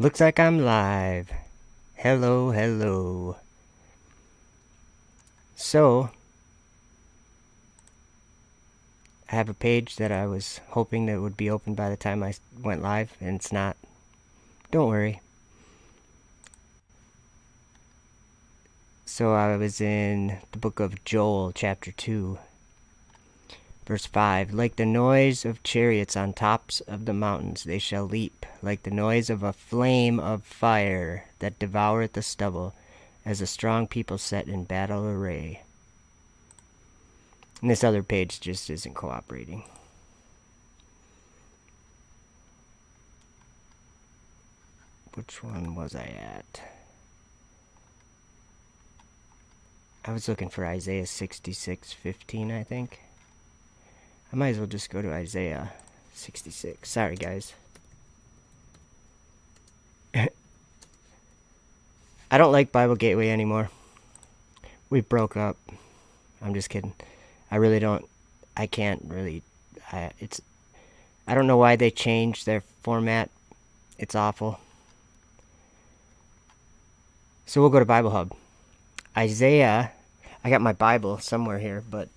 Looks like I'm live. Hello, hello. So, I have a page that I was hoping that would be open by the time I went live, and it's not. Don't worry. So, I was in the book of Joel, chapter 2, verse 5. Like the noise of chariots on tops of the mountains, they shall leap, like the noise of a flame of fire that devoureth the stubble, as a strong people set in battle array. And this other page just isn't cooperating. Which one was I at? I was looking for Isaiah 66:15, I think. I might as well just go to Isaiah 66. Sorry, guys. I don't like Bible Gateway anymore. We broke up. I'm just kidding. I really don't. I can't really. I don't know why they changed their format. It's awful. So we'll go to Bible Hub. Isaiah. I got my Bible somewhere here, but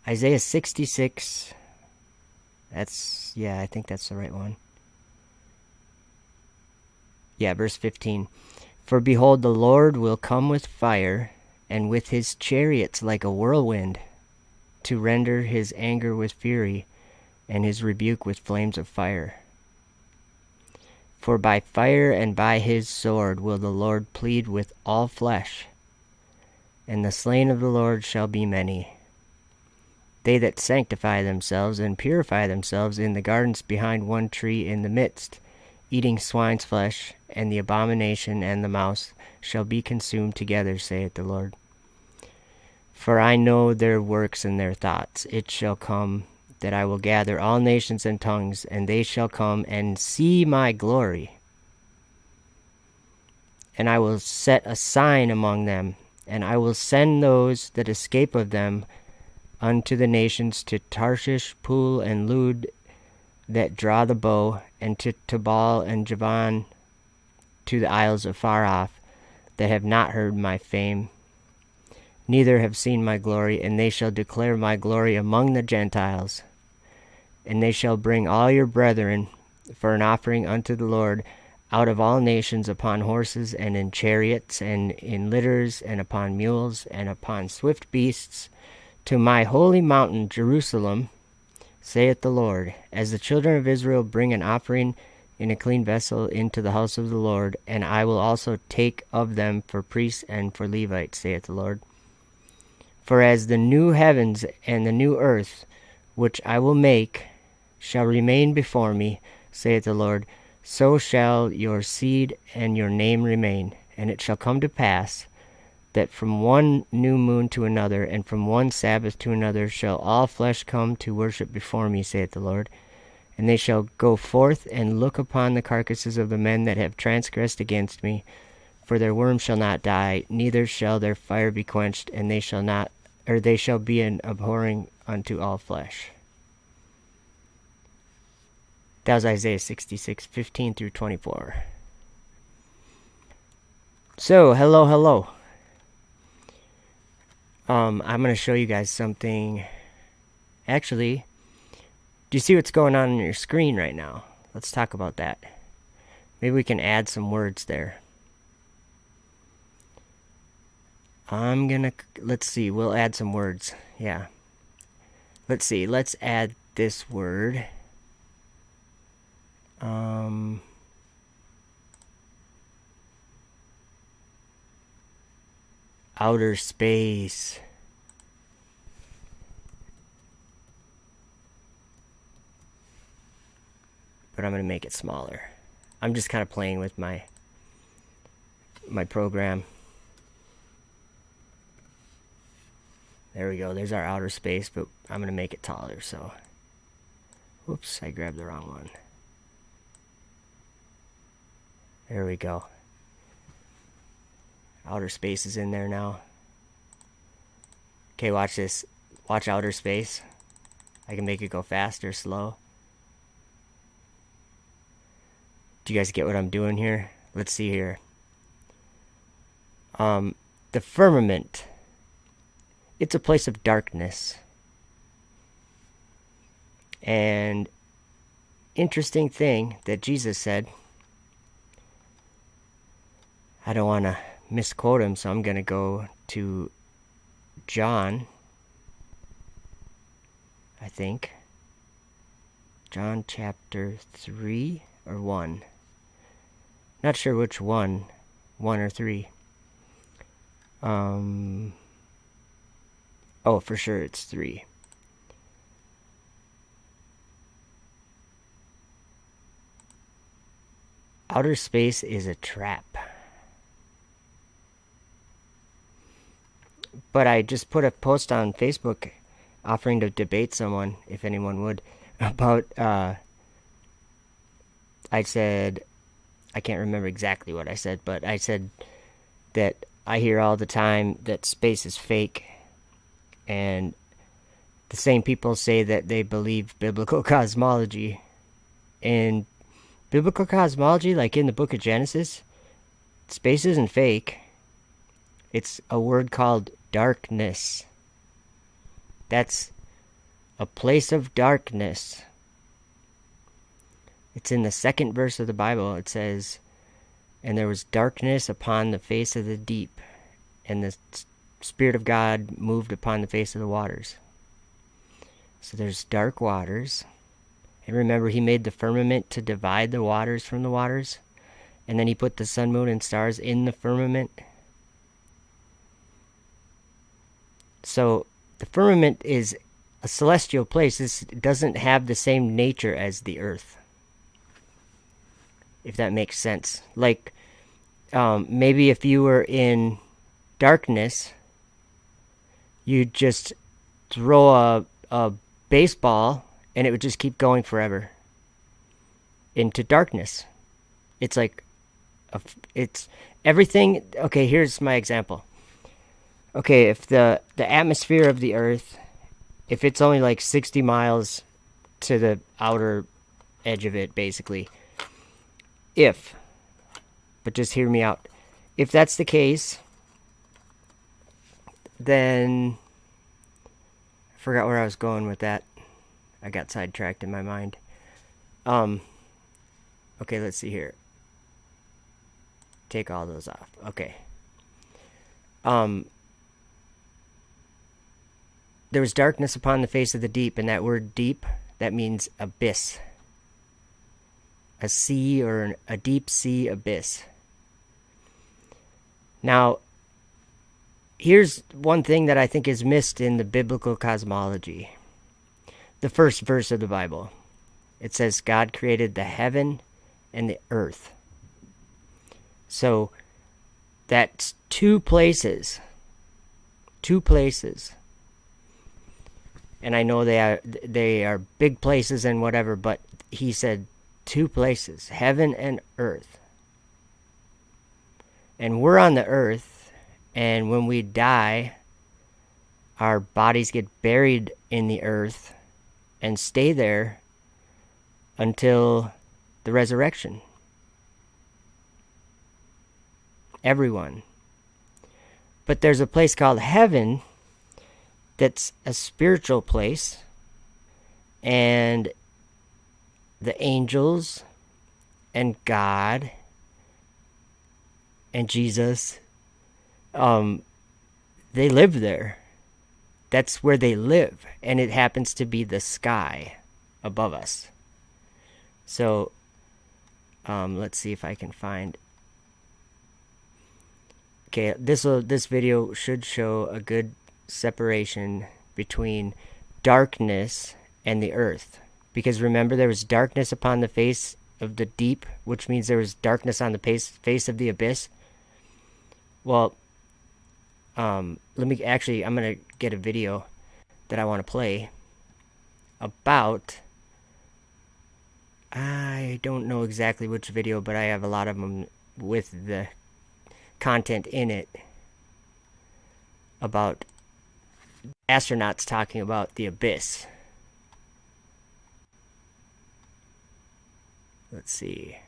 Isaiah 66. I think that's the right one. Yeah, verse 15. For behold, the Lord will come with fire, and with his chariots like a whirlwind, to render his anger with fury, and his rebuke with flames of fire. For by fire and by his sword will the Lord plead with all flesh, and the slain of the Lord shall be many. They that sanctify themselves and purify themselves in the gardens behind one tree in the midst, eating swine's flesh, and the abomination and the mouse shall be consumed together, saith the Lord. For I know their works and their thoughts. It shall come that I will gather all nations and tongues, and they shall come and see my glory. And I will set a sign among them, and I will send those that escape of them unto the nations, to Tarshish, Pool, and Lud, that draw the bow, and to Tubal and Javan, to the isles afar off, that have not heard my fame, neither have seen my glory, and they shall declare my glory among the Gentiles. And they shall bring all your brethren for an offering unto the Lord out of all nations, upon horses, and in chariots, and in litters, and upon mules, and upon swift beasts, to my holy mountain Jerusalem, saith the Lord, as the children of Israel bring an offering in a clean vessel into the house of the Lord, and I will also take of them for priests and for Levites, saith the Lord. For as the new heavens and the new earth, which I will make, shall remain before me, saith the Lord, so shall your seed and your name remain. And it shall come to pass, that from one new moon to another, and from one Sabbath to another, shall all flesh come to worship before me, saith the Lord. And they shall go forth and look upon the carcasses of the men that have transgressed against me, for their worm shall not die, neither shall their fire be quenched, and they shall be an abhorring unto all flesh. That was Isaiah 66:15 through 24. So, hello. I'm going to show you guys something. Actually, do you see what's going on your screen right now? Let's talk about that. Maybe we can add some words there. Let's see, we'll add some words. Yeah. Let's see, let's add this word. Outer space. But I'm going to make it smaller. I'm just kind of playing with my program. There we go. There's our outer space, but I'm going to make it taller, so. Whoops, I grabbed the wrong one. There we go. Outer space is in there now. Okay, watch this. Watch outer space. I can make it go fast or slow. Do you guys get what I'm doing here? Let's see here. The firmament. It's a place of darkness. And interesting thing that Jesus said, I don't want to misquote him, so I'm going to go to John, I think. John chapter 3 or 1. Not sure which one. 1 or 3. Oh, for sure it's 3. Outer space is a trap. But I just put a post on Facebook offering to debate someone, if anyone would, about, I said, I can't remember exactly what I said, but I said that I hear all the time that space is fake, and the same people say that they believe biblical cosmology. And biblical cosmology, like in the book of Genesis, space isn't fake. It's a word called darkness. That's a place of darkness. It's in the 2nd verse of the Bible. It says, and there was darkness upon the face of the deep, and the Spirit of God moved upon the face of the waters. So there's dark waters. And remember, he made the firmament to divide the waters from the waters. And then he put the sun, moon, and stars in the firmament. So the firmament is a celestial place. This doesn't have the same nature as the earth, if that makes sense. Like, maybe if you were in darkness, you'd just throw a baseball and it would just keep going forever into darkness. It's like, it's everything. Okay, here's my example. Okay, if the atmosphere of the earth, if it's only like 60 miles to the outer edge of it, basically, but just hear me out. If that's the case, then I forgot where I was going with that. I got sidetracked in my mind. Okay, let's see here. Take all those off. Okay. There was darkness upon the face of the deep, and that word deep, that means abyss. A sea, or a deep sea abyss. Now, here's one thing that I think is missed in the biblical cosmology. The first verse of the Bible. It says, God created the heaven and the earth. So, that's two places. Two places. And I know they are big places and whatever, but he said two places, heaven and earth. And we're on the earth, and when we die, our bodies get buried in the earth and stay there until the resurrection. Everyone. But there's a place called heaven that's a spiritual place, and the angels and God and Jesus, they live there. That's where they live, and it happens to be the sky above us. So, let's see if I can find. Okay, this video should show a good separation between darkness and the earth, because remember, there was darkness upon the face of the deep, which means there was darkness on the face of the abyss. Well, I'm gonna get a video that I want to play about, I don't know exactly which video, but I have a lot of them with the content in it about astronauts talking about the abyss. Let's see.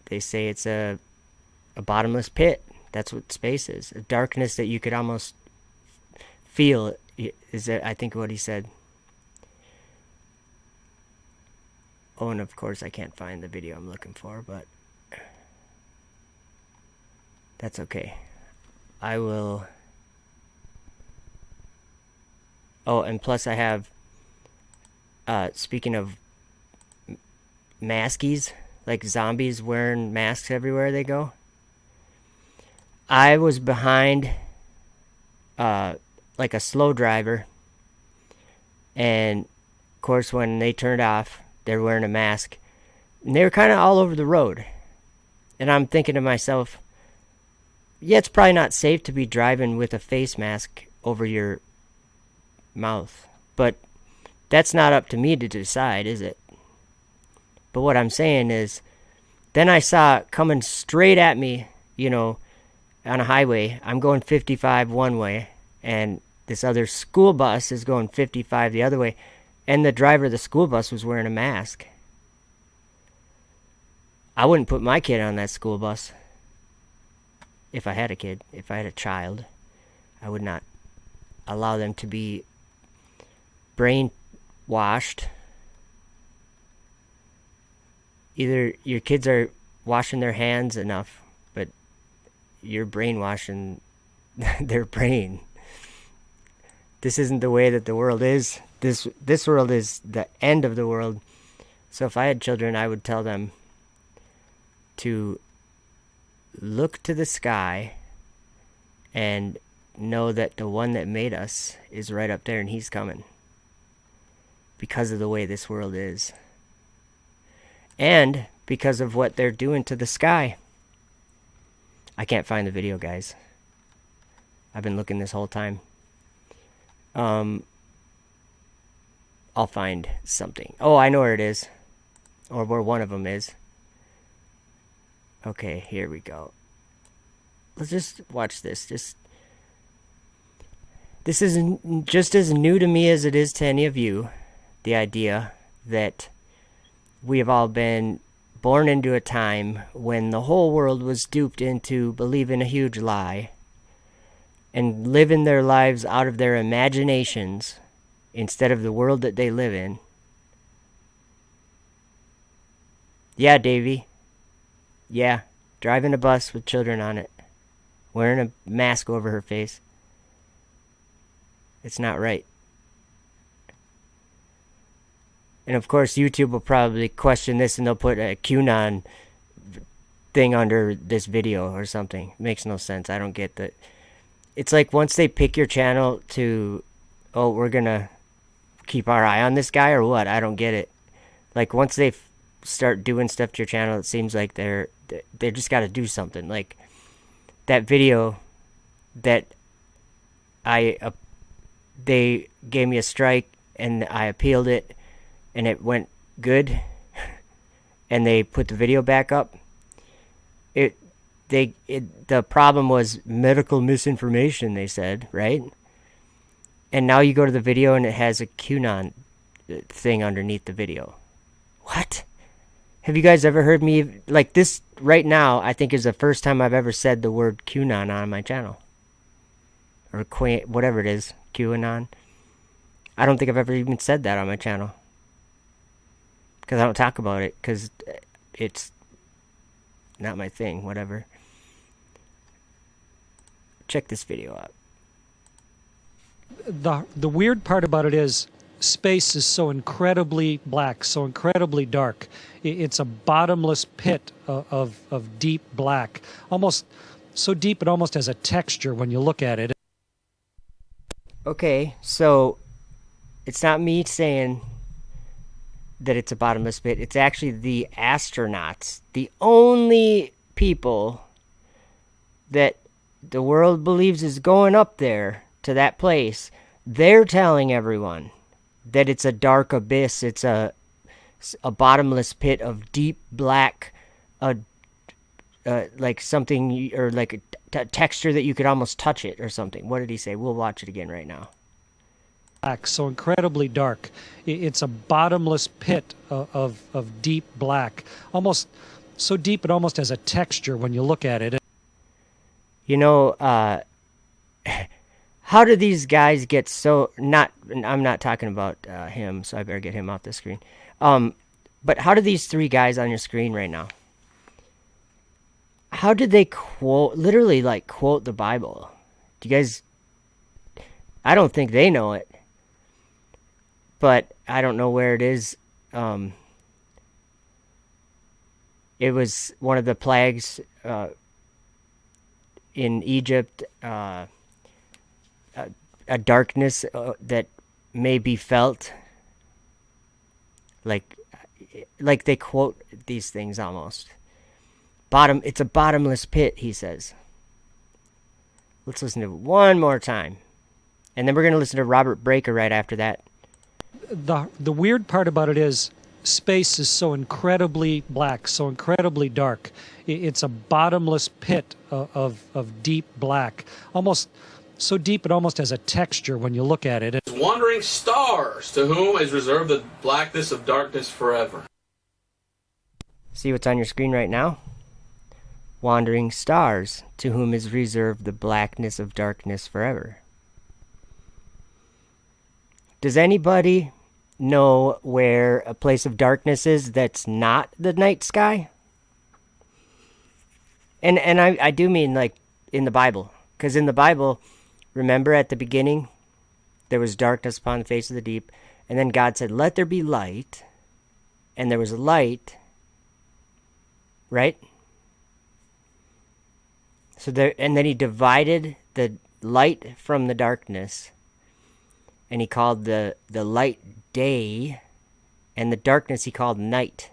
they say it's a bottomless pit. That's what space is. A darkness that you could almost feel, is that, I think, what he said. Oh, and of course I can't find the video I'm looking for, but that's okay. I will... Oh, and plus I have, speaking of maskies, like zombies wearing masks everywhere they go. I was behind, like a slow driver, and of course when they turned off, they're wearing a mask, and they were kind of all over the road. And I'm thinking to myself, yeah, it's probably not safe to be driving with a face mask over your mouth, but that's not up to me to decide, is it? But what I'm saying is, then I saw coming straight at me, you know, on a highway. I'm going 55 one way, and this other school bus is going 55 the other way, and the driver of the school bus was wearing a mask. I wouldn't put my kid on that school bus. If I had a kid, if I had a child, I would not allow them to be brainwashed. Either your kids are washing their hands enough, but you're brainwashing their brain. This isn't the way that the world is. This world is the end of the world. So if I had children, I would tell them to look to the sky and know that the one that made us is right up there, and he's coming. Because of the way this world is. And because of what they're doing to the sky. I can't find the video, guys. I've been looking this whole time. I'll find something. Oh, I know where it is. Or where one of them is. Okay, here we go. Let's just watch this. This is just as new to me as it is to any of you. The idea that we have all been born into a time when the whole world was duped into believing a huge lie and living their lives out of their imaginations instead of the world that they live in. Yeah, Davey. Yeah, driving a bus with children on it, wearing a mask over her face. It's not right. And of course, YouTube will probably question this, and they'll put a QAnon thing under this video or something. It makes no sense. I don't get that. It's like once they pick your channel to, oh, we're going to keep our eye on this guy or what? I don't get it. Like once they start doing stuff to your channel, it seems like they just got to do something. Like that video that they gave me a strike and I appealed it, and it went good, and they put the video back up. The problem was medical misinformation, they said, right? And now you go to the video and it has a QAnon thing underneath the video. What? Have you guys ever heard me like this right now? I think is the first time I've ever said the word QAnon on my channel, or whatever it is, QAnon. I don't think I've ever even said that on my channel. Because I don't talk about it, because it's not my thing, whatever. Check this video out. The weird part about it is space is so incredibly black, so incredibly dark. It's a bottomless pit of deep black. Almost so deep it almost has a texture when you look at it. Okay, so it's not me saying that it's a bottomless pit. It's actually the astronauts, the only people that the world believes is going up there to that place. They're telling everyone that it's a dark abyss. It's a bottomless pit of deep black, like something, or like a texture that you could almost touch it or something. What did he say? We'll watch it again right now. So incredibly dark. It's a bottomless pit of deep black. Almost so deep it almost has a texture when you look at it. You know, how do these guys get so not? I'm not talking about him, so I better get him off the screen. But how do these three guys on your screen right now? How did they literally quote the Bible? Do you guys? I don't think they know it, but I don't know where it is. It was one of the plagues in Egypt, a darkness that may be felt. Like they quote these things almost. It's a bottomless pit, he says. Let's listen to it one more time. And then we're going to listen to Robert Breaker right after that. The weird part about it is space is so incredibly black, so incredibly dark. It's a bottomless pit of deep black, almost so deep it almost has a texture when you look at it. Wandering stars, to whom is reserved the blackness of darkness forever. See what's on your screen right now? Wandering stars, to whom is reserved the blackness of darkness forever. Does anybody know where a place of darkness is that's not the night sky? And I do mean like in the Bible. Because in the Bible, remember at the beginning, there was darkness upon the face of the deep. And then God said, let there be light. And there was light. Right? And then he divided the light from the darkness. And he called the light day. And the darkness he called night.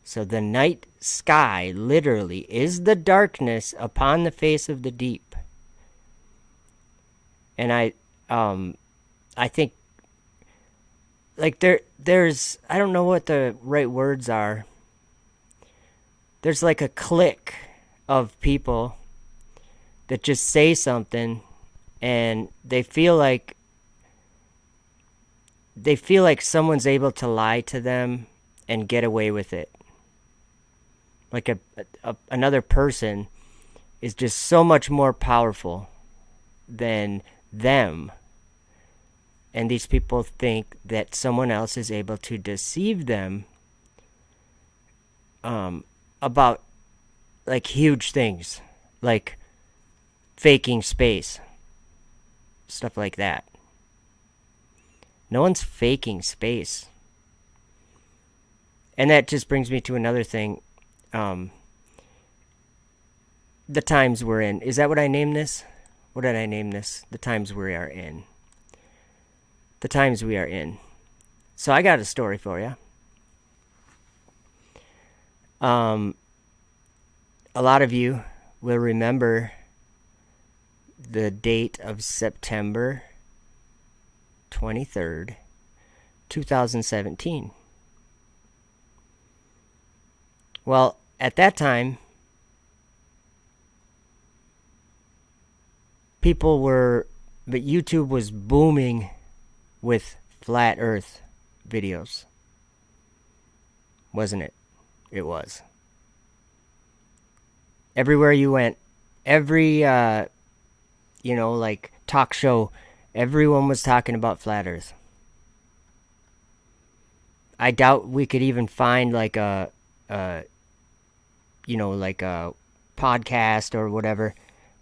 So the night sky literally is the darkness upon the face of the deep. And I think like there's I don't know what the right words are. There's like a clique of people that just say something and they feel like someone's able to lie to them and get away with it. Like another person is just so much more powerful than them. And these people think that someone else is able to deceive them about like huge things, like faking space, stuff like that. No one's faking space. And that just brings me to another thing. The times we're in. Is that what I named this? What did I name this? The times we are in. The times we are in. So I got a story for you. A lot of you will remember the date of September 23rd, 2017. Well, at that time, YouTube was booming with flat earth videos. Wasn't it? It was. Everywhere you went, every, like talk show, everyone was talking about flat earth. I doubt we could even find like a podcast or whatever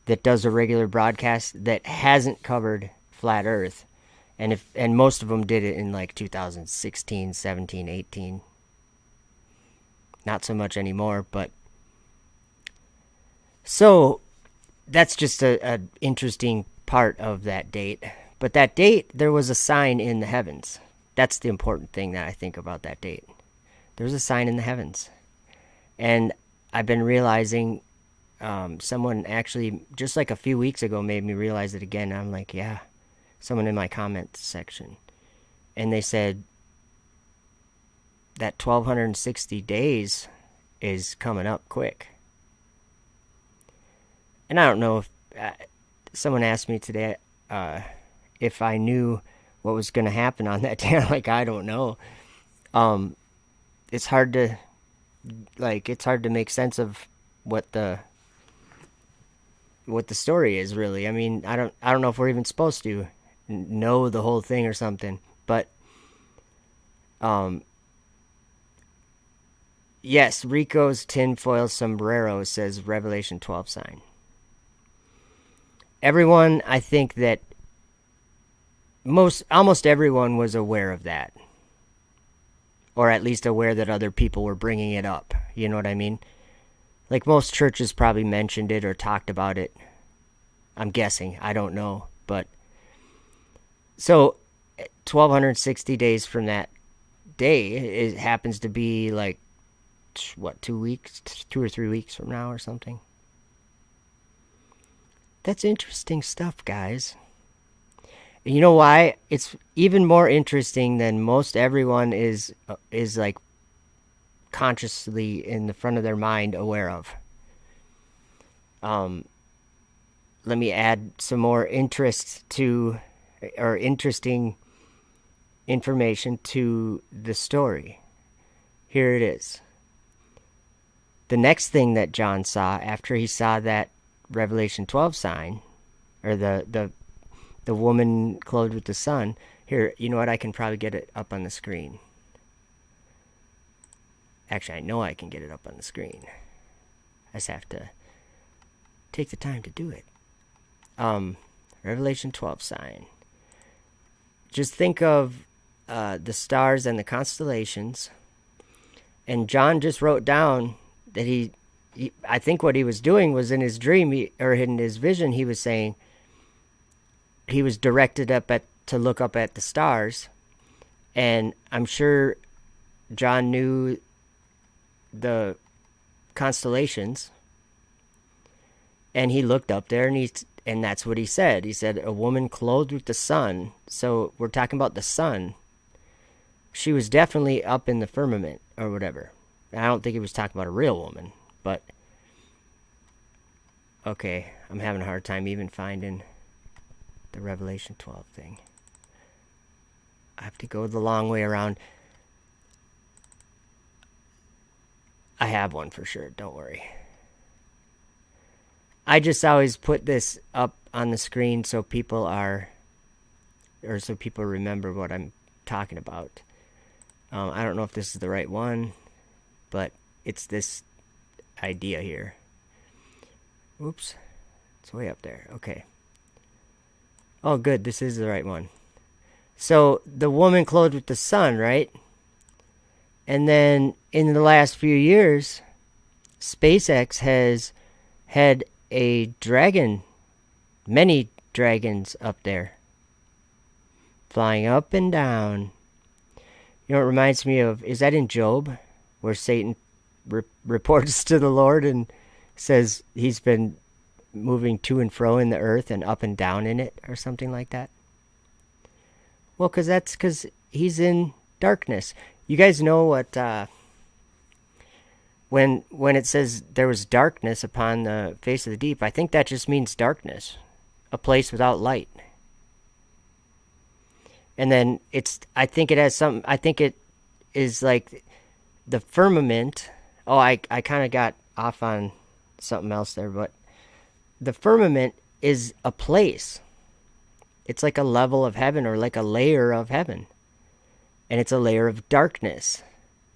that does a regular broadcast that hasn't covered flat earth. And most of them did it in like 2016, 17, 18. Not so much anymore, but so that's just a interesting part of that date. But that date, there was a sign in the heavens. That's the important thing that I think about that date. There was a sign in the heavens. And I've been realizing, someone actually, just like a few weeks ago, made me realize it again. I'm like, yeah, someone in my comment section. And they said that 1,260 days is coming up quick. And I don't know if, someone asked me today if I knew what was going to happen on that day. I'm like, I don't know. It's hard to like, it's hard to make sense of what the story is, really. I mean, I don't know if we're even supposed to know the whole thing or something, but yes, Rico's tinfoil sombrero says Revelation 12 sign. Everyone, I think that almost everyone was aware of that, or at least aware that other people were bringing it up. You know what I mean? Like, most churches probably mentioned it or talked about it. I'm guessing. I don't know. But so 1,260 days from that day, it happens to be like, what, 2 weeks? 2 or 3 weeks from now or something. That's interesting stuff, guys. And you know why? It's even more interesting than most everyone is like consciously in the front of their mind aware of. Let me add some more interesting information to the story. Here it is. The next thing that John saw after he saw that Revelation 12 sign, or the woman clothed with the sun. Here, you know what? I can probably get it up on the screen. Actually, I know I can get it up on the screen. I just have to take the time to do it. Revelation 12 sign. Just think of the stars and the constellations. And John just wrote down that he I think what he was doing was, in his dream, or in his vision, he was saying he was directed to look up at the stars. And I'm sure John knew the constellations, and he looked up there, and that's what he said. He said, a woman clothed with the sun. So we're talking about the sun. She was definitely up in the firmament or whatever. I don't think he was talking about a real woman, but okay, I'm having a hard time even finding the Revelation 12 thing. I have to go the long way around. I have one for sure, don't worry. I just always put this up on the screen so people remember what I'm talking about. I don't know if this is the right one, but it's this idea here. Oops, it's way up there. Okay. Oh, good, this is the right one. So the woman clothed with the sun, right? And then in the last few years, SpaceX has had a dragon, many dragons up there, flying up and down. You know, it reminds me of, is that in Job, where Satan reports to the Lord and says he's been moving to and fro in the earth and up and down in it, or something like that? Well, because he's in darkness. You guys know what, when it says there was darkness upon the face of the deep, I think that just means darkness, a place without light. And then I think it is like the firmament. Oh, I kind of got off on something else there, but the firmament is a place. It's like a level of heaven, or like a layer of heaven. And it's a layer of darkness.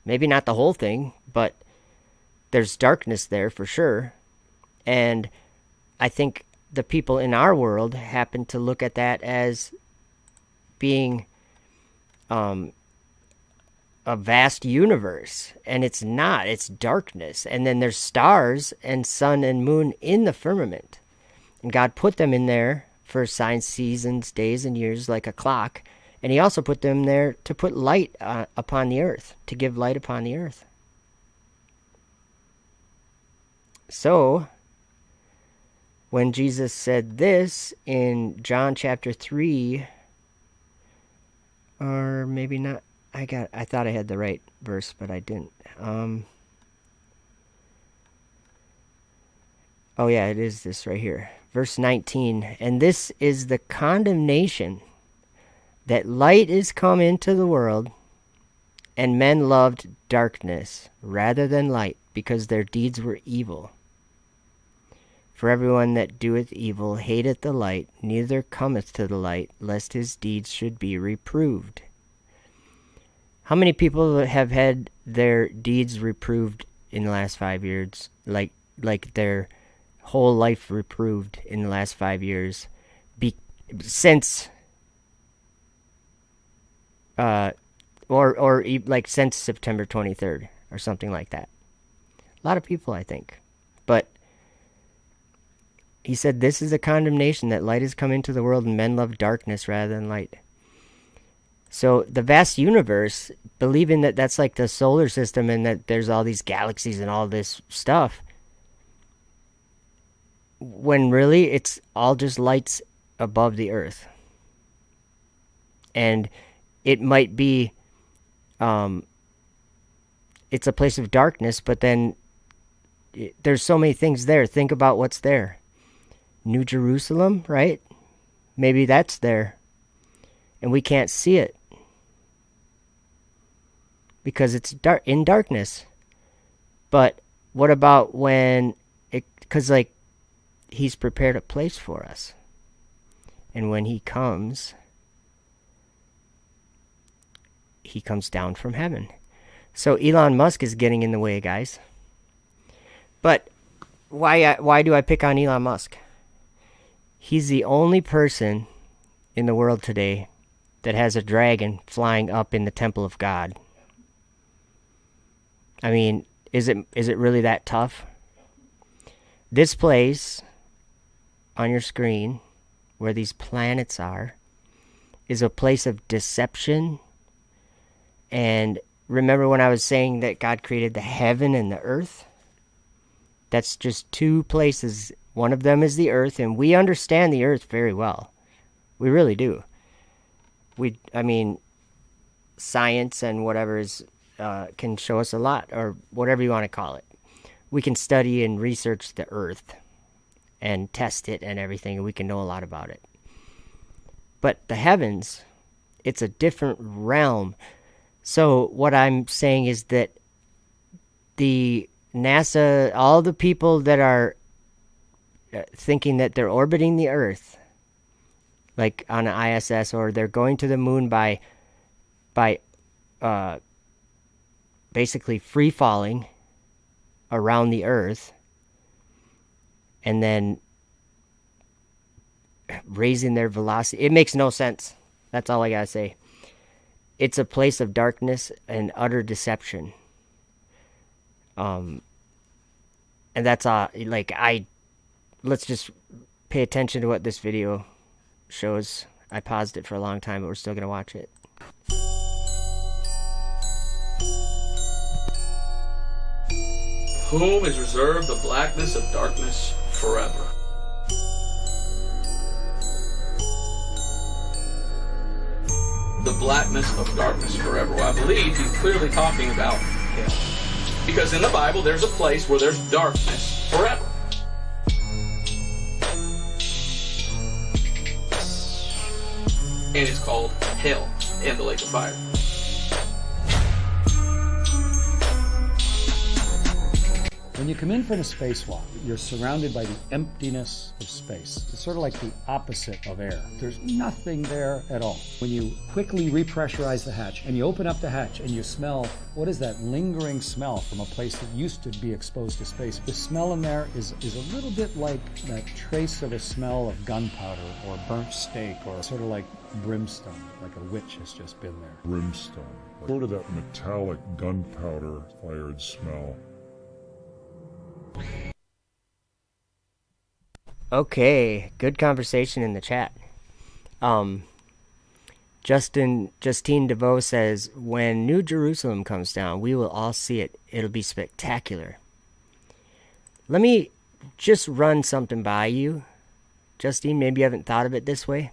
Maybe not the whole thing, but there's darkness there for sure. And I think the people in our world happen to look at that as being a vast universe. And it's not. It's darkness. And then there's stars and sun and moon in the firmament. And God put them in there for signs, seasons, days, and years, like a clock. And he also put them there to put light upon the earth, to give light upon the earth. So, when Jesus said this in John chapter 3, or maybe not, I thought I had the right verse, but I didn't. Oh yeah, it is this right here. Verse 19, and this is the condemnation, that light is come into the world, And men loved darkness rather than light, because their deeds were evil. For everyone that doeth evil hateth the light, neither cometh to the light, lest his deeds should be reproved. How many people have had their deeds reproved in the last 5 years? Like their whole life reproved in the last 5 years? Since since September 23rd or something like that. A lot of people, I think. But he said, this is a condemnation, that light has come into the world and men love darkness rather than light. So the vast universe, believing that that's like the solar system and that there's all these galaxies and all this stuff, when really it's all just lights above the earth. And it might be, it's a place of darkness, but then there's so many things there. Think about what's there. New Jerusalem, right? Maybe that's there. And we can't see it. Because it's dark in darkness. But what about when because like he's prepared a place for us. And when he comes down from heaven. So Elon Musk is getting in the way, guys. But why do I pick on Elon Musk? He's the only person in the world today that has a dragon flying up in the temple of God. I mean, is it really that tough? This place on your screen, where these planets are, is a place of deception. And remember when I was saying that God created the heaven and the earth? That's just two places. One of them is the earth, and we understand the earth very well. We really do. Science and whatever is can show us a lot, or whatever you want to call it. We can study and research the earth and test it and everything, and we can know a lot about it. But the heavens, it's a different realm. So what I'm saying is that the NASA, all the people that are thinking that they're orbiting the earth, like on an ISS, or they're going to the moon by basically free falling around the earth and then raising their velocity. It makes no sense. That's all I gotta say. It's a place of darkness and utter deception. And that's let's just pay attention to what this video shows. I paused it for a long time, but we're still gonna watch it. Whom is reserved the blackness of darkness forever. The blackness of darkness forever. Well, I believe he's clearly talking about hell. Because in the Bible, there's a place where there's darkness forever. And it's called hell and the lake of fire. When you come in from a spacewalk, you're surrounded by the emptiness of space. It's sort of like the opposite of air. There's nothing there at all. When you quickly repressurize the hatch and you open up the hatch and you smell, what is that lingering smell from a place that used to be exposed to space? The smell in there is a little bit like that trace of a smell of gunpowder or burnt steak, or sort of like brimstone, like a witch has just been there. Brimstone. Sort of that metallic gunpowder fired smell. Okay, good conversation in the chat. Justine DeVoe says, when New Jerusalem comes down, we will all see it. It'll be spectacular. Let me just run something by you. Justine, maybe you haven't thought of it this way.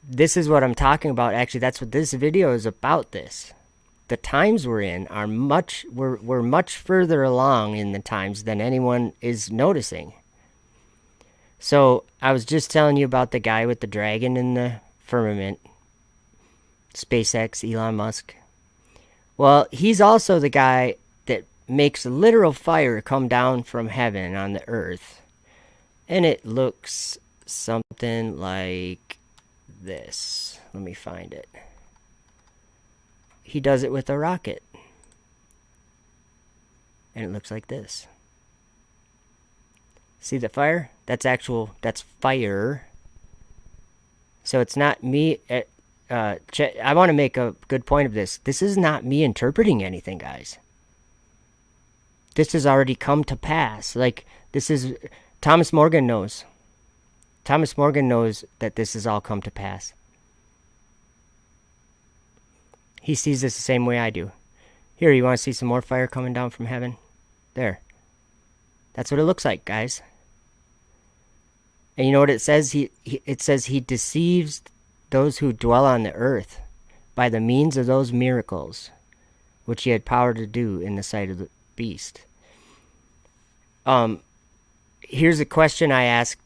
This is what I'm talking about. Actually, that's what this video is about. The times we're in are we're much further along in the times than anyone is noticing. So I was just telling you about the guy with the dragon in the firmament. SpaceX, Elon Musk. Well, he's also the guy that makes literal fire come down from heaven on the earth. And it looks something like this. Let me find it. He does it with a rocket. And it looks like this. See the fire? That's fire. So it's not me. I want to make a good point of this. This is not me interpreting anything, guys. This has already come to pass. Like, this is... Thomas Morgan knows. Thomas Morgan knows that this has all come to pass. He sees this the same way I do. Here, you want to see some more fire coming down from heaven? There. That's what it looks like, guys. And you know what it says? It says he deceives those who dwell on the earth by the means of those miracles which he had power to do in the sight of the beast. Here's a question I asked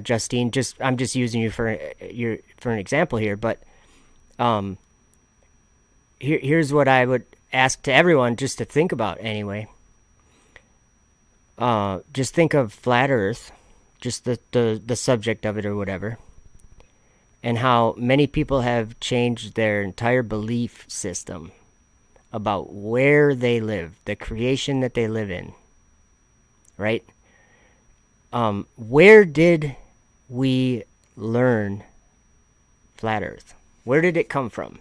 Justine. I'm just using you for an example here, but here's what I would ask to everyone just to think about anyway. Just think of flat Earth, just the subject of it or whatever, and how many people have changed their entire belief system about where they live, the creation that they live in, right? Where did we learn flat Earth? Where did it come from?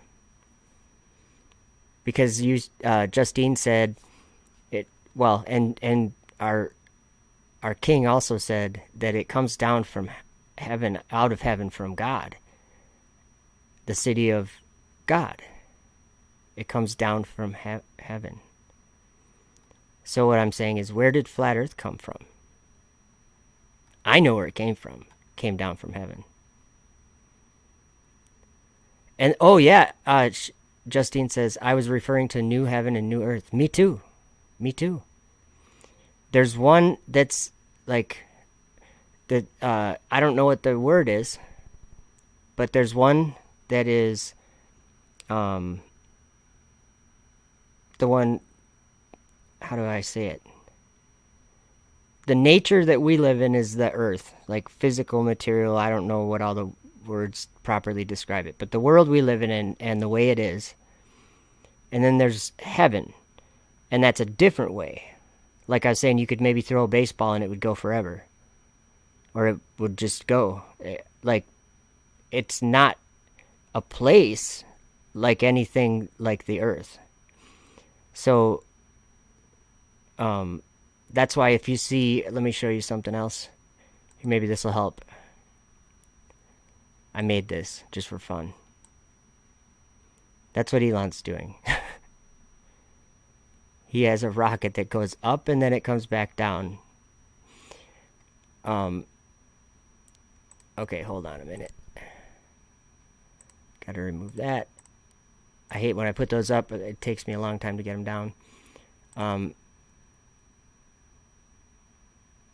Because Justine said it. Well, and our king also said that it comes down from heaven, out of heaven from God, the city of God. It comes down from heaven. So what I'm saying is, where did flat Earth come from? I know where it came from. It came down from heaven. And oh yeah, Justine says, I was referring to new heaven and new earth. Me too. There's one that's like I don't know what the word is, but there's one that is the one, how do I say it? The nature that we live in is the earth, like physical material. I don't know what all the words properly describe it, but the world we live in and the way it is. And then there's heaven, and that's a different way. Like I was saying, you could maybe throw a baseball and it would go forever, or it would just go. Like, it's not a place like anything like the earth. So, that's why if you see, let me show you something else. Maybe this will help. I made this just for fun. That's what Elon's doing. He has a rocket that goes up and then it comes back down. Okay, hold on a minute. Gotta remove that. I hate when I put those up, but it takes me a long time to get them down.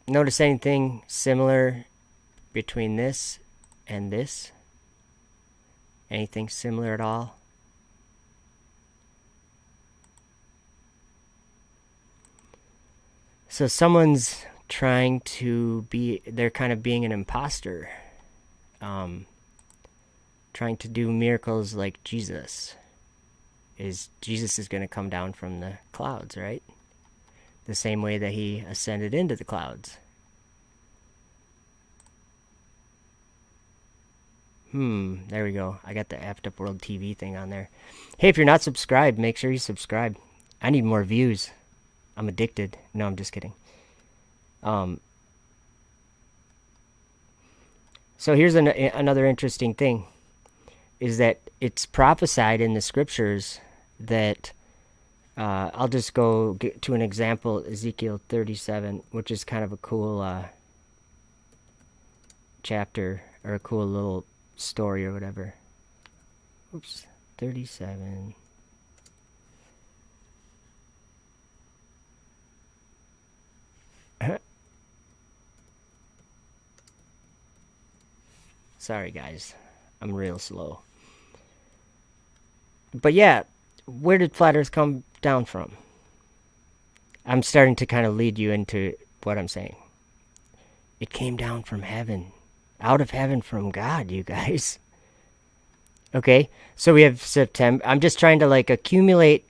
Notice anything similar between this and this? Anything similar at all? So someone's trying to be, they're kind of being an imposter. Trying to do miracles like Jesus. Jesus is going to come down from the clouds, right? The same way that he ascended into the clouds. There we go. I got the Effed Up World TV thing on there. Hey, if you're not subscribed, make sure you subscribe. I need more views. I'm addicted. No, I'm just kidding. So here's another interesting thing, is that it's prophesied in the scriptures that, I'll just go get to an example, Ezekiel 37, which is kind of a cool chapter, or a cool little story or whatever. Oops, 37. Sorry guys, I'm real slow. But yeah, where did flat Earth come down from? I'm starting to kind of lead you into what I'm saying. It came down from heaven. Out of heaven from God, you guys. Okay, so we have September. I'm just trying to like accumulate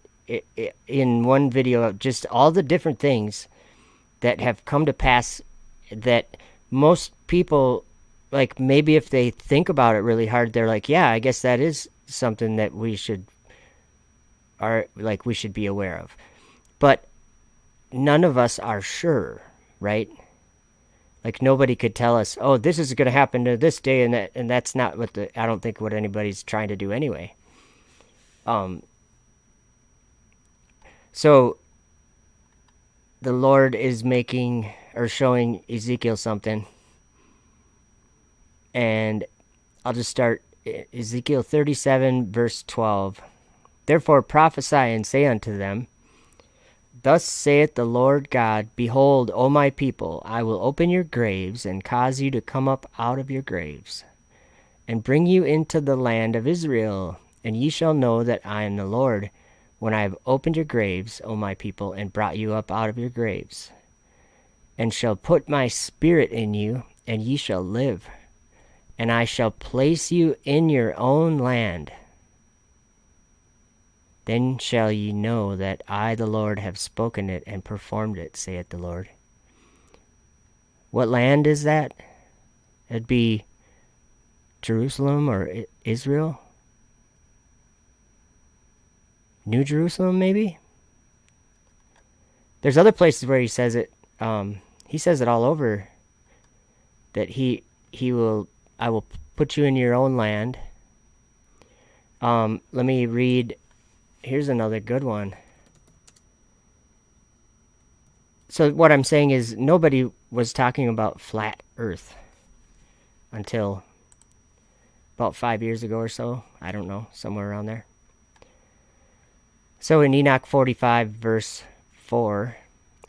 in one video just all the different things that have come to pass that most people, like, maybe if they think about it really hard, they're like, yeah, I guess that is something that we should be aware of. But none of us are sure, right? Like, nobody could tell us, oh, this is going to happen to this day, and that's not I don't think what anybody's trying to do anyway. So the Lord is making or showing Ezekiel something, and I'll just start Ezekiel 37 verse 12. Therefore prophesy and say unto them, Thus saith the Lord God, Behold, O my people, I will open your graves, and cause you to come up out of your graves, and bring you into the land of Israel. And ye shall know that I am the Lord, when I have opened your graves, O my people, and brought you up out of your graves, and shall put my spirit in you, and ye shall live, and I shall place you in your own land. Then shall ye know that I, the Lord, have spoken it and performed it, saith the Lord. What land is that? It'd be Jerusalem or Israel? New Jerusalem, maybe? There's other places where he says it. He says it all over. That I will put you in your own land. Let me read. Here's another good one. So what I'm saying is nobody was talking about flat Earth until about 5 years ago or so. I don't know, somewhere around there. So in Enoch 45 verse 4,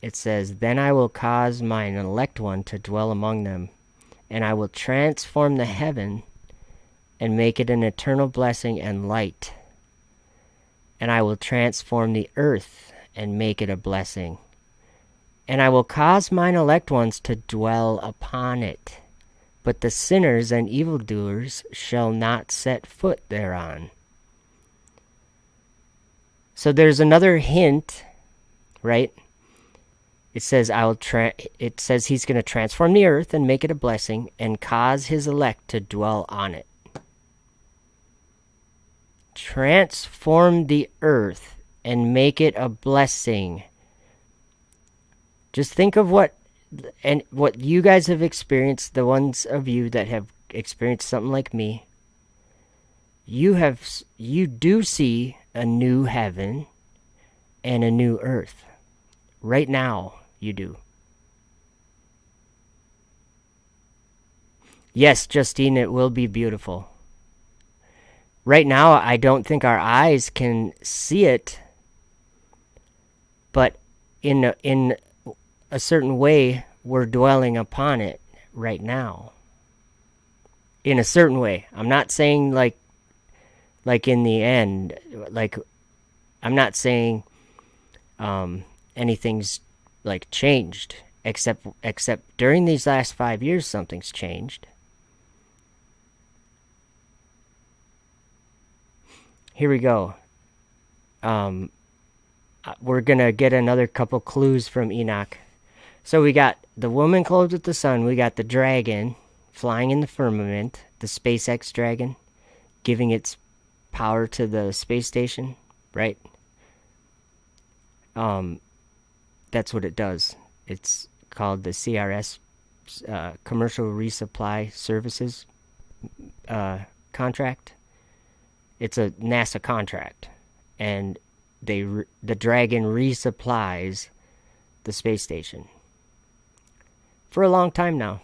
it says, Then I will cause mine elect one to dwell among them, and I will transform the heaven and make it an eternal blessing and light. And I will transform the earth and make it a blessing. And I will cause mine elect ones to dwell upon it. But the sinners and evildoers shall not set foot thereon. So there's another hint, right? It says it says he's going to transform the earth and make it a blessing and cause his elect to dwell on it. Transform the earth and make it a blessing. Just think of what you guys have experienced, the ones of you that have experienced something like me. You do see a new heaven and a new earth. Right now, you do. Yes, Justine, it will be beautiful. Right now, I don't think our eyes can see it, but in a certain way, we're dwelling upon it right now. In a certain way. I'm not saying like in the end, like I'm not saying anything's like changed, except during these last 5 years, something's changed. Here we go. We're going to get another couple clues from Enoch. So we got the woman clothed with the sun. We got the dragon flying in the firmament, the SpaceX dragon, giving its power to the space station, right? That's what it does. It's called the CRS, Commercial Resupply Services contract. It's a NASA contract, and the Dragon resupplies the space station for a long time now.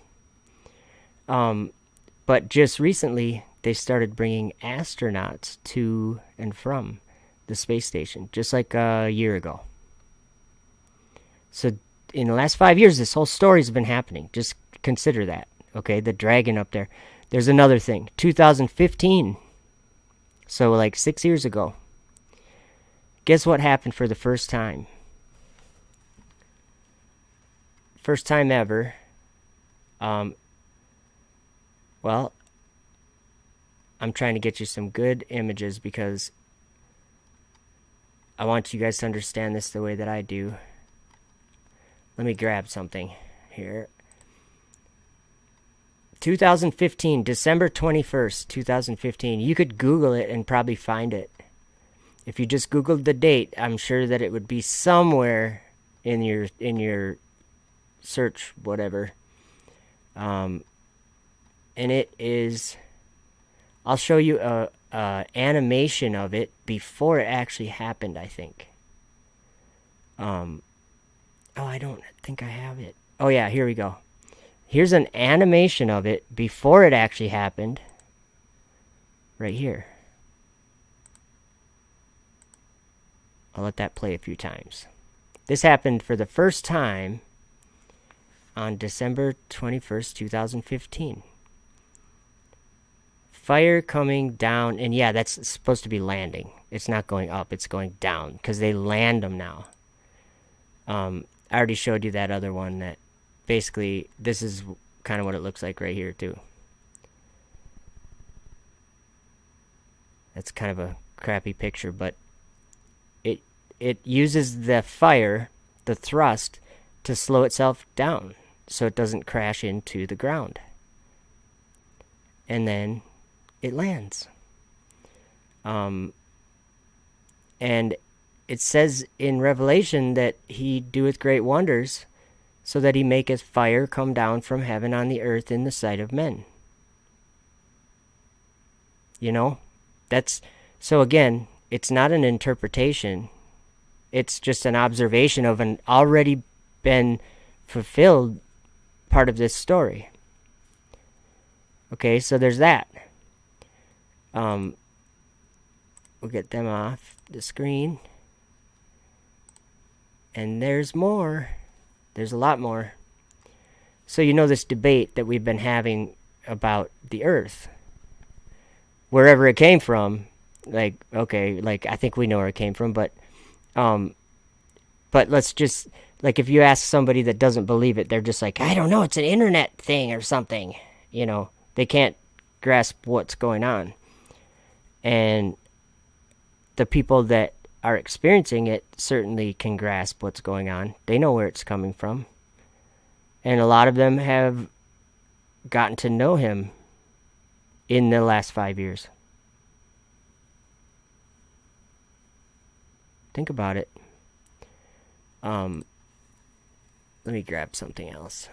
But just recently, they started bringing astronauts to and from the space station, just like a year ago. So in the last 5 years, this whole story's been happening. Just consider that, okay? The Dragon up there. There's another thing. 2015. So like 6 years ago, guess what happened for the first time? First time ever. Well, I'm trying to get you some good images because I want you guys to understand this the way that I do. Let me grab something here. 2015, December 21st, 2015. You could Google it and probably find it. If you just Googled the date, I'm sure that it would be somewhere in your search, whatever. And it is, I'll show you a animation of it before it actually happened, I think. Oh, I don't think I have it. Oh yeah, here we go. Here's an animation of it before it actually happened. Right here. I'll let that play a few times. This happened for the first time on December 21st, 2015. Fire coming down, and yeah, that's supposed to be landing. It's not going up, it's going down, because they land them now. I already showed you that other one that basically, this is kind of what it looks like right here too. That's kind of a crappy picture, but it uses the fire, the thrust, to slow itself down so it doesn't crash into the ground. And then it lands. And it says in Revelation that he doeth great wonders, so that he maketh fire come down from heaven on the earth in the sight of men. You know? So again, it's not an interpretation. It's just an observation of an already been fulfilled part of this story. Okay, so there's that. We'll get them off the screen. And there's more. There's a lot more. So you know this debate that we've been having about the earth. Wherever it came from, I think we know where it came from, but let's just, if you ask somebody that doesn't believe it, they're just like, I don't know, it's an internet thing or something. You know, they can't grasp what's going on. And the people that are experiencing it certainly can grasp what's going on. They know where it's coming from. And a lot of them have gotten to know him in the last 5 years. Think about it. Let me grab something else.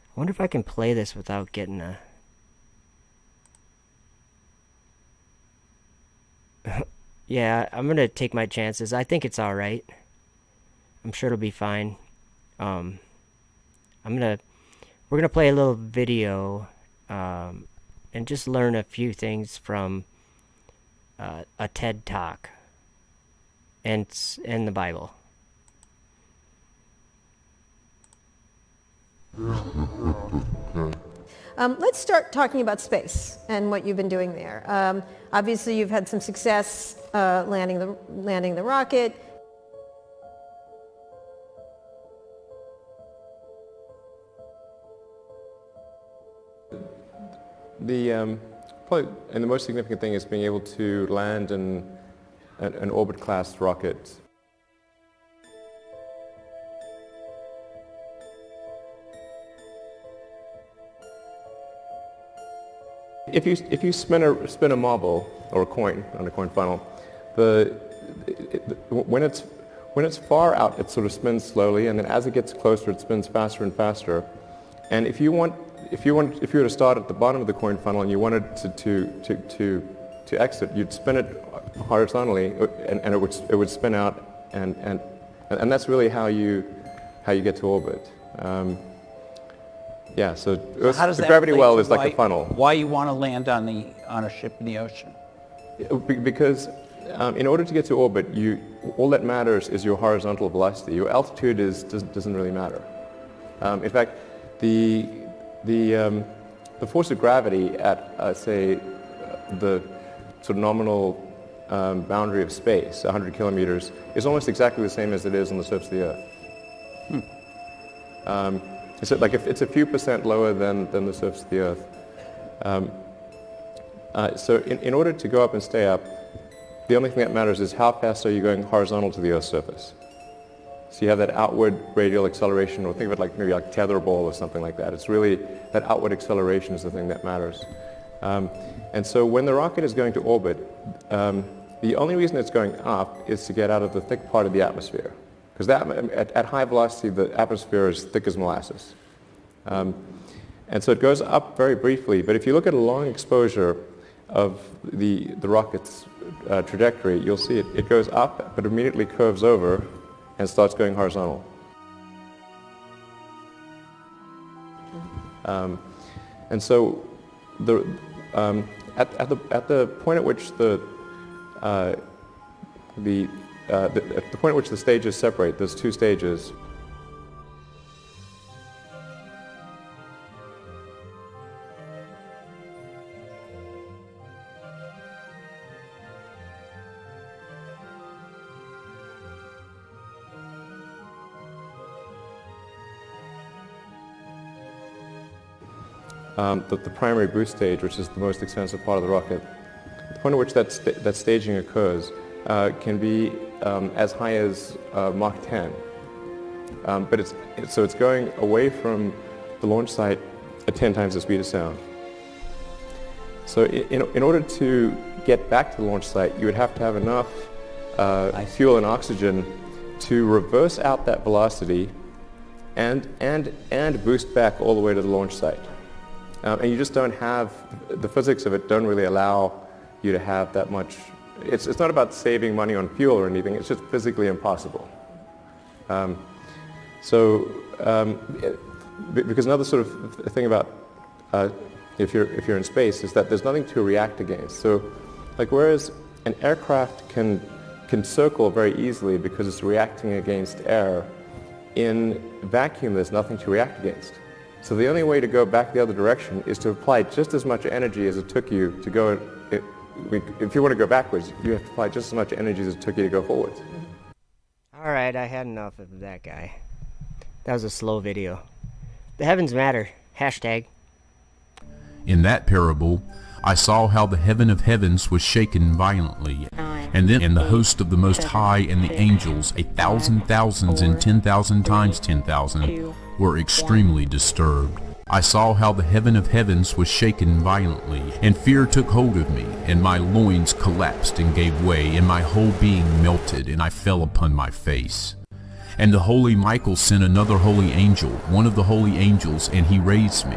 I wonder if I can play this without getting a... Yeah, I'm going to take my chances. I think it's alright. I'm sure it'll be fine. We're going to play a little video and just learn a few things from a TED Talk and the Bible. Let's start talking about space and what you've been doing there. Obviously, you've had some success landing the rocket. Probably, and the most significant thing is being able to land an orbit-class rocket. If you spin a marble or a coin on a coin funnel, when it's far out, it sort of spins slowly, and then as it gets closer, it spins faster and faster. And if you were to start at the bottom of the coin funnel and you wanted to exit, you'd spin it horizontally, and it would spin out, and that's really how you get to orbit. Yeah, so the gravity well is like a funnel. Why you want to land on a ship in the ocean? Because in order to get to orbit, all that matters is your horizontal velocity. Your altitude doesn't really matter. In fact, the force of gravity at say the sort of nominal boundary of space, 100 kilometers, is almost exactly the same as it is on the surface of the Earth. So like if it's a few percent lower than the surface of the Earth. So in order to go up and stay up, the only thing that matters is how fast are you going horizontal to the Earth's surface. So you have that outward radial acceleration, or think of it like maybe like tetherball or something like that. It's really that outward acceleration is the thing that matters. And so when the rocket is going to orbit, the only reason it's going up is to get out of the thick part of the atmosphere. Because at high velocity, the atmosphere is thick as molasses. And so it goes up very briefly, but if you look at a long exposure of the rocket's trajectory, you'll see it goes up, but immediately curves over and starts going horizontal. And so at the point at which the stages separate, those two stages, the primary boost stage, which is the most expensive part of the rocket, the point at which that staging occurs can be as high as Mach 10. But it's going away from the launch site at 10 times the speed of sound. So in order to get back to the launch site, you would have to have enough fuel and oxygen to reverse out that velocity and boost back all the way to the launch site. And you just don't have, the physics of it don't really allow you to have that much. It's not about saving money on fuel or anything, it's just physically impossible. Because another sort of thing about if you're in space is that there's nothing to react against. So like whereas an aircraft can circle very easily because it's reacting against air, in vacuum there's nothing to react against. So the only way to go back the other direction is to apply just as much energy as it took you to go. If you want to go backwards, you have to apply just as much energy as it took you to go forwards. All right, I had enough of that guy. That was a slow video. The heavens matter. Hashtag. In that parable, I saw how the heaven of heavens was shaken violently, and then the host of the Most High and the angels, 1,000 thousands and 10,000 times 10,000, were extremely disturbed. I saw how the heaven of heavens was shaken violently, and fear took hold of me, and my loins collapsed and gave way, and my whole being melted, and I fell upon my face. And the holy Michael sent another holy angel, one of the holy angels, and he raised me.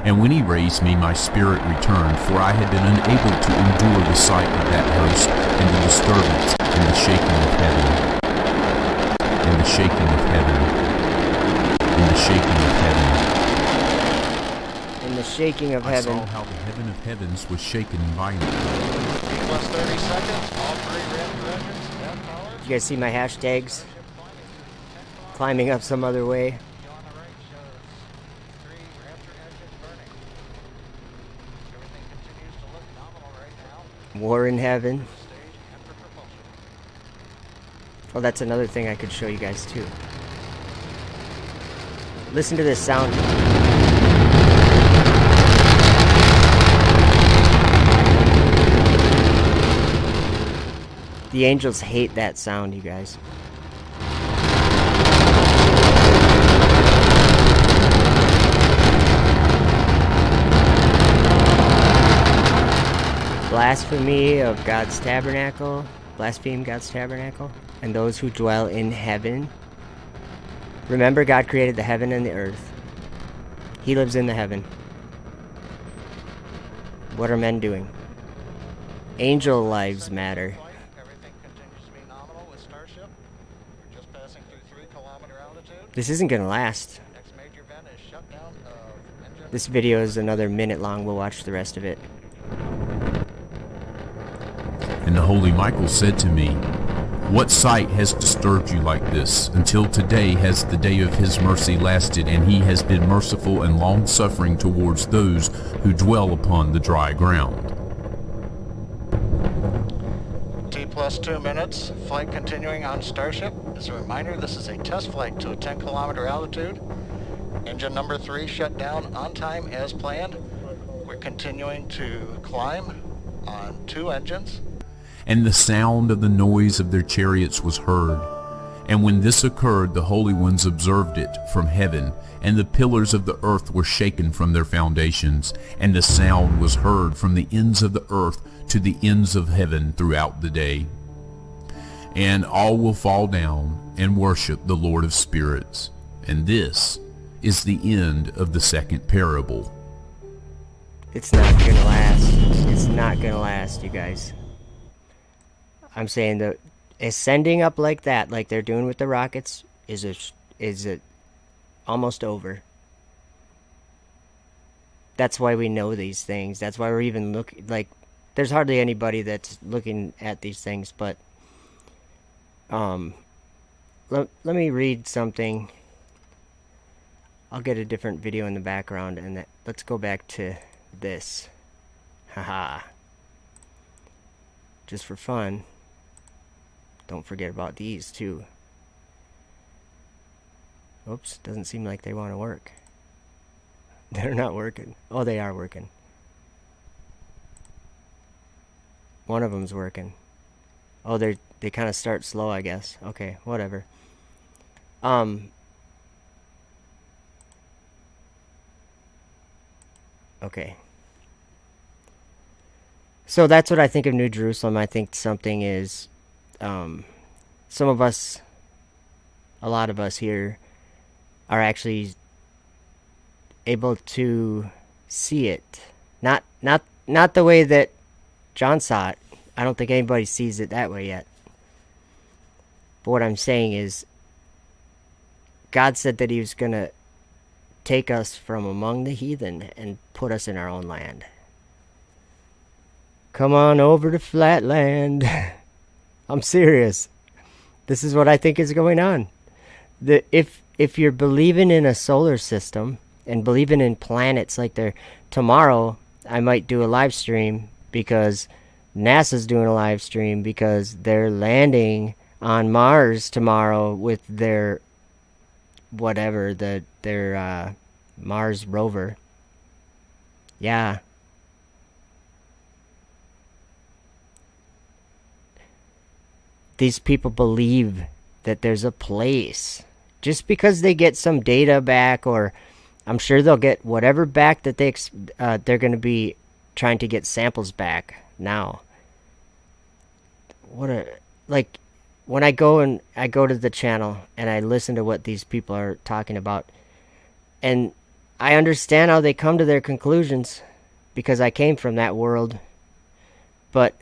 And when he raised me, my spirit returned, for I had been unable to endure the sight of that host, and the disturbance, and the shaking of heaven, and the shaking of heaven, and the shaking of heaven. In the shaking of heaven. I saw how the heaven of heavens was shaken violently. Plus 30 seconds, all three red records. You guys see my hashtags? Climbing up some other way. War in heaven. Oh, that's another thing I could show you guys too. Listen to this sound. The angels hate that sound, you guys. Blasphemy of God's tabernacle, blaspheme God's tabernacle, and those who dwell in heaven. Remember, God created the heaven and the earth. He lives in the heaven. What are men doing? Angel lives matter. Everything continues to be nominal with Starship. We're just passing through 3-kilometer altitude. This isn't gonna last. Next major event is shutdown of engine. This video is another minute long. We'll watch the rest of it. And the holy Michael said to me, "What sight has disturbed you like this? Until today has the day of his mercy lasted, and he has been merciful and long-suffering towards those who dwell upon the dry ground." plus 2 minutes. Flight continuing on Starship. As a reminder, this is a test flight to a 10-kilometer altitude. Engine number 3 shut down on time as planned. We're continuing to climb on 2 engines. And the sound of the noise of their chariots was heard. And when this occurred, the holy ones observed it from heaven, and the pillars of the earth were shaken from their foundations, and the sound was heard from the ends of the earth to the ends of heaven throughout the day. And all will fall down and worship the Lord of spirits. And this is the end of the second parable. It's not gonna last. It's not gonna last, you guys. I'm saying that ascending up like that, like they're doing with the rockets, is almost over. That's why we know these things. That's why we're even looking. Like, there's hardly anybody that's looking at these things. But let me read something. I'll get a different video in the background, and let's go back to this. Haha. Just for fun. Don't forget about these too. Oops, doesn't seem like they want to work. They're not working. Oh, they are working. One of them's working. Oh, they kind of start slow, I guess. Okay, whatever. Okay. So that's what I think of New Jerusalem. I think something is, some of us, a lot of us here, are actually able to see it. Not the way that John saw it. I don't think anybody sees it that way yet. But what I'm saying is, God said that he was going to take us from among the heathen and put us in our own land. Come on over to Flatland. I'm serious. This is what I think is going on. If you're believing in a solar system and believing in planets like tomorrow, I might do a live stream because NASA's doing a live stream because they're landing on Mars tomorrow with their whatever, their Mars rover. Yeah. These people believe that there's a place. Just because they get some data back, or I'm sure they'll get whatever back that they're going to be trying to get samples back now. Like when I go to the channel and I listen to what these people are talking about, and I understand how they come to their conclusions because I came from that world. But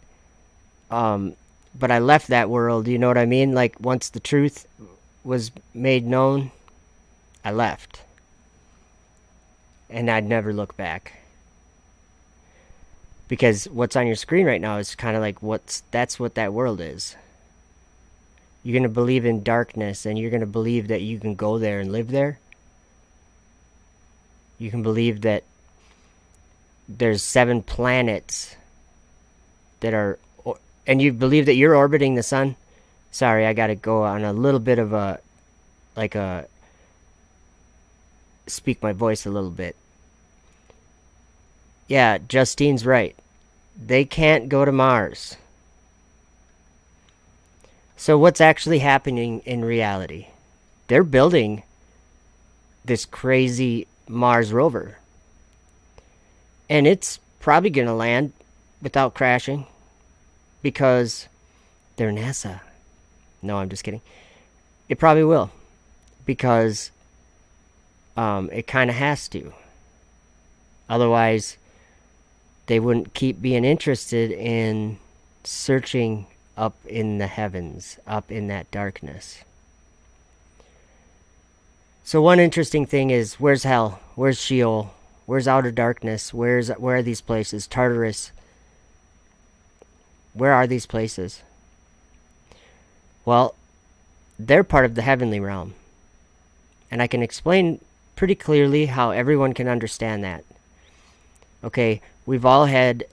I left that world, you know what I mean? Like, once the truth was made known, I left. And I'd never look back. Because what's on your screen right now is kind of like that's what that world is. You're going to believe in darkness, and you're going to believe that you can go there and live there. You can believe that there's 7 planets that are, and you believe that you're orbiting the sun. Sorry, I got to go on a little bit of speak my voice a little bit. Yeah, Justine's right. They can't go to Mars. So what's actually happening in reality? They're building this crazy Mars rover. And it's probably going to land without crashing because they're NASA. No, I'm just kidding. It probably will because it kind of has to. Otherwise, they wouldn't keep being interested in searching up in the heavens, up in that darkness. So one interesting thing is, where's hell? Where's Sheol? Where's outer darkness? Where are these places? Tartarus. Where are these places? Well, they're part of the heavenly realm. And I can explain pretty clearly how everyone can understand that. Okay, we've all had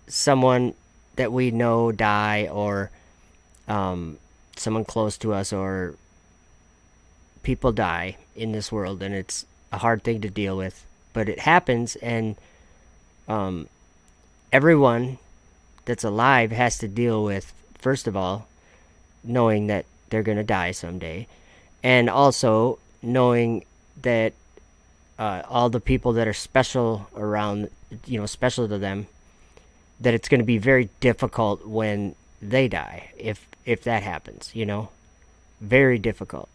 someone that we know die, or someone close to us, or people die in this world, and it's a hard thing to deal with, but it happens, and everyone that's alive has to deal with, first of all, knowing that they're going to die someday, and also knowing that all the people that are special around, special to them, that it's going to be very difficult when they die, if that happens, very difficult.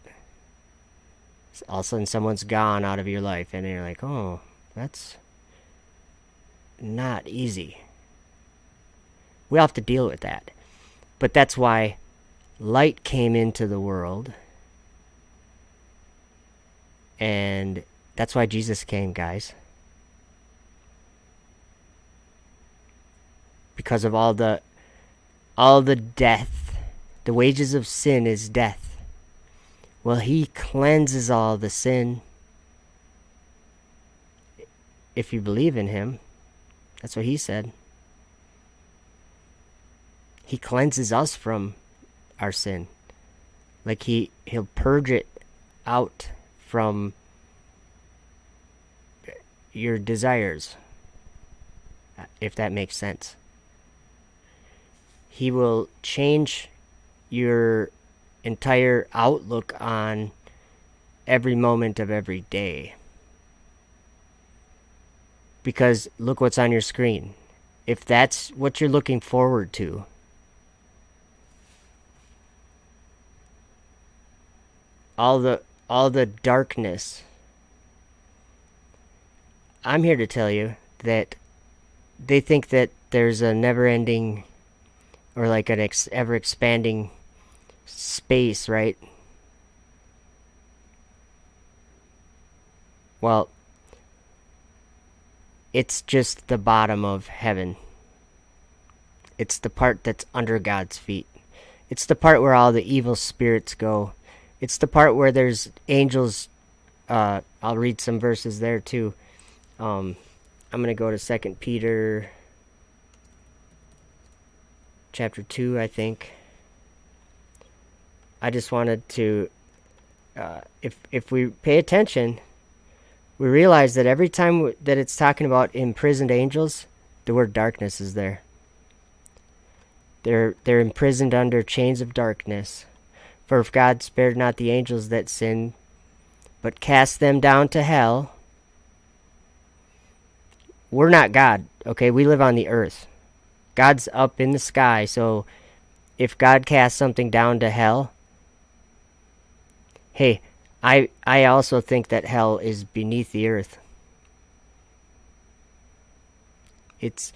All of a sudden someone's gone out of your life, and you're like, oh, that's not easy. We have to deal with that. But that's why light came into the world, and that's why Jesus came, guys. Because of all the death. The wages of sin is death. Well, he cleanses all the sin. If you believe in him, that's what he said. He cleanses us from our sin. Like he'll purge it out from your desires, if that makes sense. He will change your entire outlook on every moment of every day. Because look what's on your screen. If that's what you're looking forward to, all the darkness, I'm here to tell you that they think that there's a never-ending, or like an ever-expanding space, right? Well, it's just the bottom of heaven. It's the part that's under God's feet. It's the part where all the evil spirits go. It's the part where there's angels. I'll read some verses there too. I'm going to go to 2 Peter chapter 2, I think. I just wanted to, if we pay attention, we realize that every time that it's talking about imprisoned angels, the word darkness is there. They're imprisoned under chains of darkness. For if God spared not the angels that sinned, but cast them down to hell. We're not God, okay? We live on the earth. God's up in the sky, so if God casts something down to hell, hey, I also think that hell is beneath the earth. It's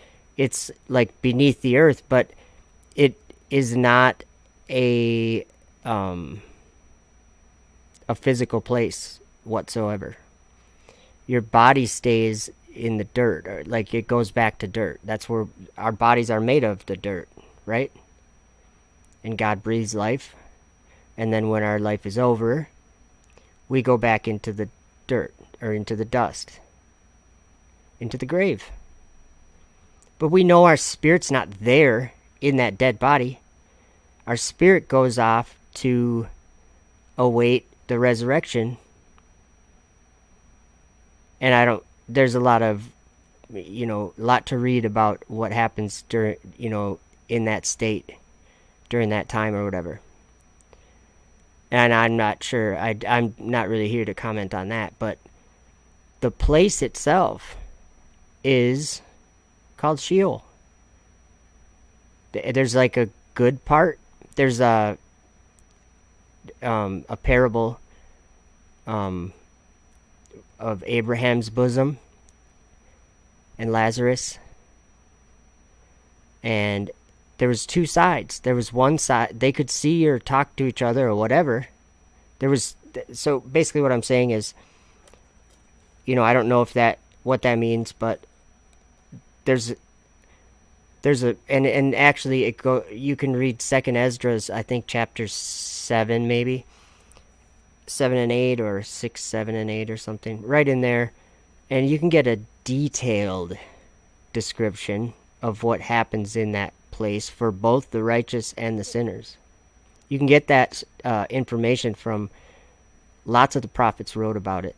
like beneath the earth, but it is not a physical place whatsoever. Your body stays in the dirt, or like it goes back to dirt. That's where our bodies are made of, the dirt, right? And God breathes life, and then when our life is over, we go back into the dirt, or into the dust, into the grave. But we know our spirit's not there in that dead body. Our spirit goes off to await the resurrection. And there's a lot of, lot to read about what happens during, in that state during that time or whatever. And I'm not sure, I'm not really here to comment on that, but the place itself is called Sheol. There's like a good part. There's a parable of Abraham's bosom and Lazarus, and there was two sides. There was one side they could see or talk to each other or whatever. So basically what I'm saying is, I don't know what that means, but there's and actually you can read 2nd Esdras, I think chapter 7 maybe, 7 and 8, or 6, 7 and 8 or something, right in there, and you can get a detailed description of what happens in that place for both the righteous and the sinners. You can get that information from lots of the prophets wrote about it.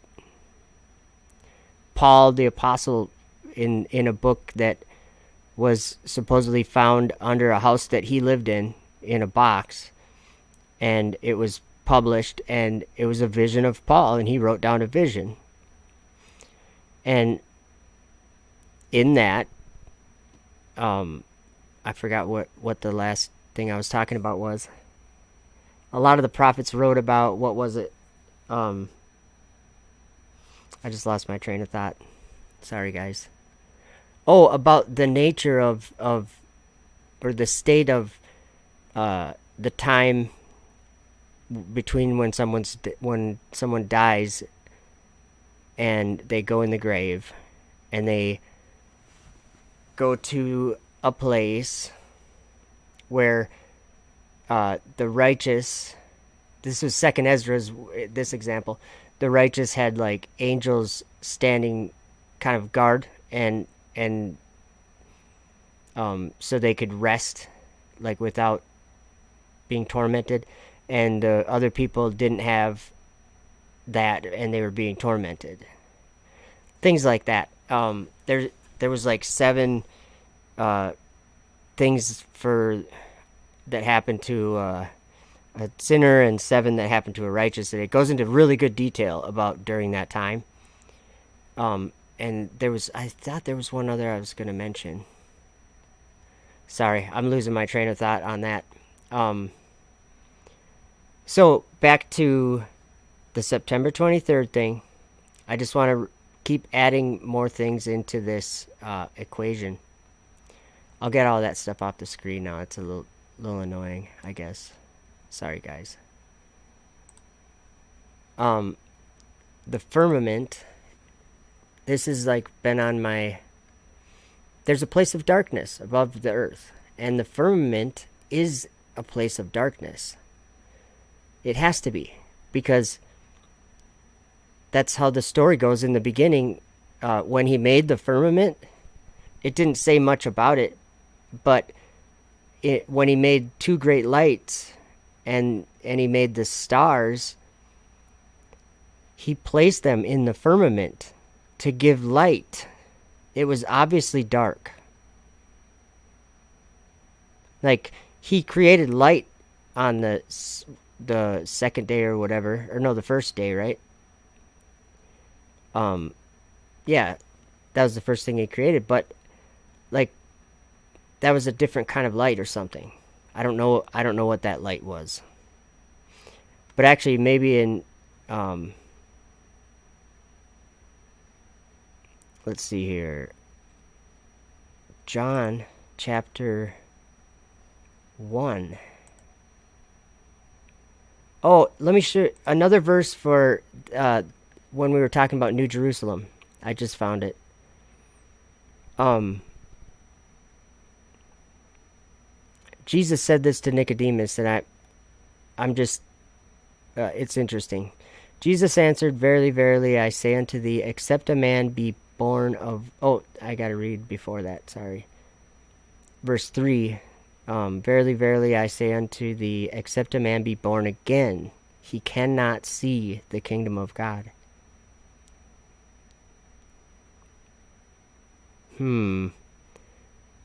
Paul the apostle, in a book that was supposedly found under a house that he lived in a box, and it was published, and it was a vision of Paul, and he wrote down a vision. And in that, I forgot what the last thing I was talking about was. A lot of the prophets wrote about, what was it? I just lost my train of thought. Sorry, guys. Oh, about the nature of or the state of the time between when someone dies and they go in the grave, and they go to a place where the righteous, this was second Ezra's, this example, the righteous had like angels standing kind of guard, and so they could rest like without being tormented, and other people didn't have that and they were being tormented. Things like that. There was like 7 things that happened to a sinner, and 7 that happened to a righteous, and it goes into really good detail about during that time. And I thought there was one other I was going to mention. Sorry, I'm losing my train of thought on that. So back to the September 23rd thing. I just want to keep adding more things into this equation. I'll get all that stuff off the screen now. It's a little annoying, I guess. Sorry, guys. The firmament. This has like been on my... There's a place of darkness above the earth, and the firmament is a place of darkness. It has to be, because that's how the story goes in the beginning. When he made the firmament, it didn't say much about it, but when he made 2 great lights and he made the stars, he placed them in the firmament to give light. It was obviously dark. Like, he created light on the second day or whatever, or no, the first day, right? Yeah, that was the first thing he created, but like, that was a different kind of light or something. I don't know what that light was. But actually, maybe in let's see here. John chapter 1. Oh, let me show another verse for when we were talking about New Jerusalem. I just found it. Jesus said this to Nicodemus, and I'm just, it's interesting. Jesus answered, "Verily, verily, I say unto thee, except a man be born of..." Oh, I got to read before that, sorry. Verse 3, "Verily, verily, I say unto thee, except a man be born again, he cannot see the kingdom of God."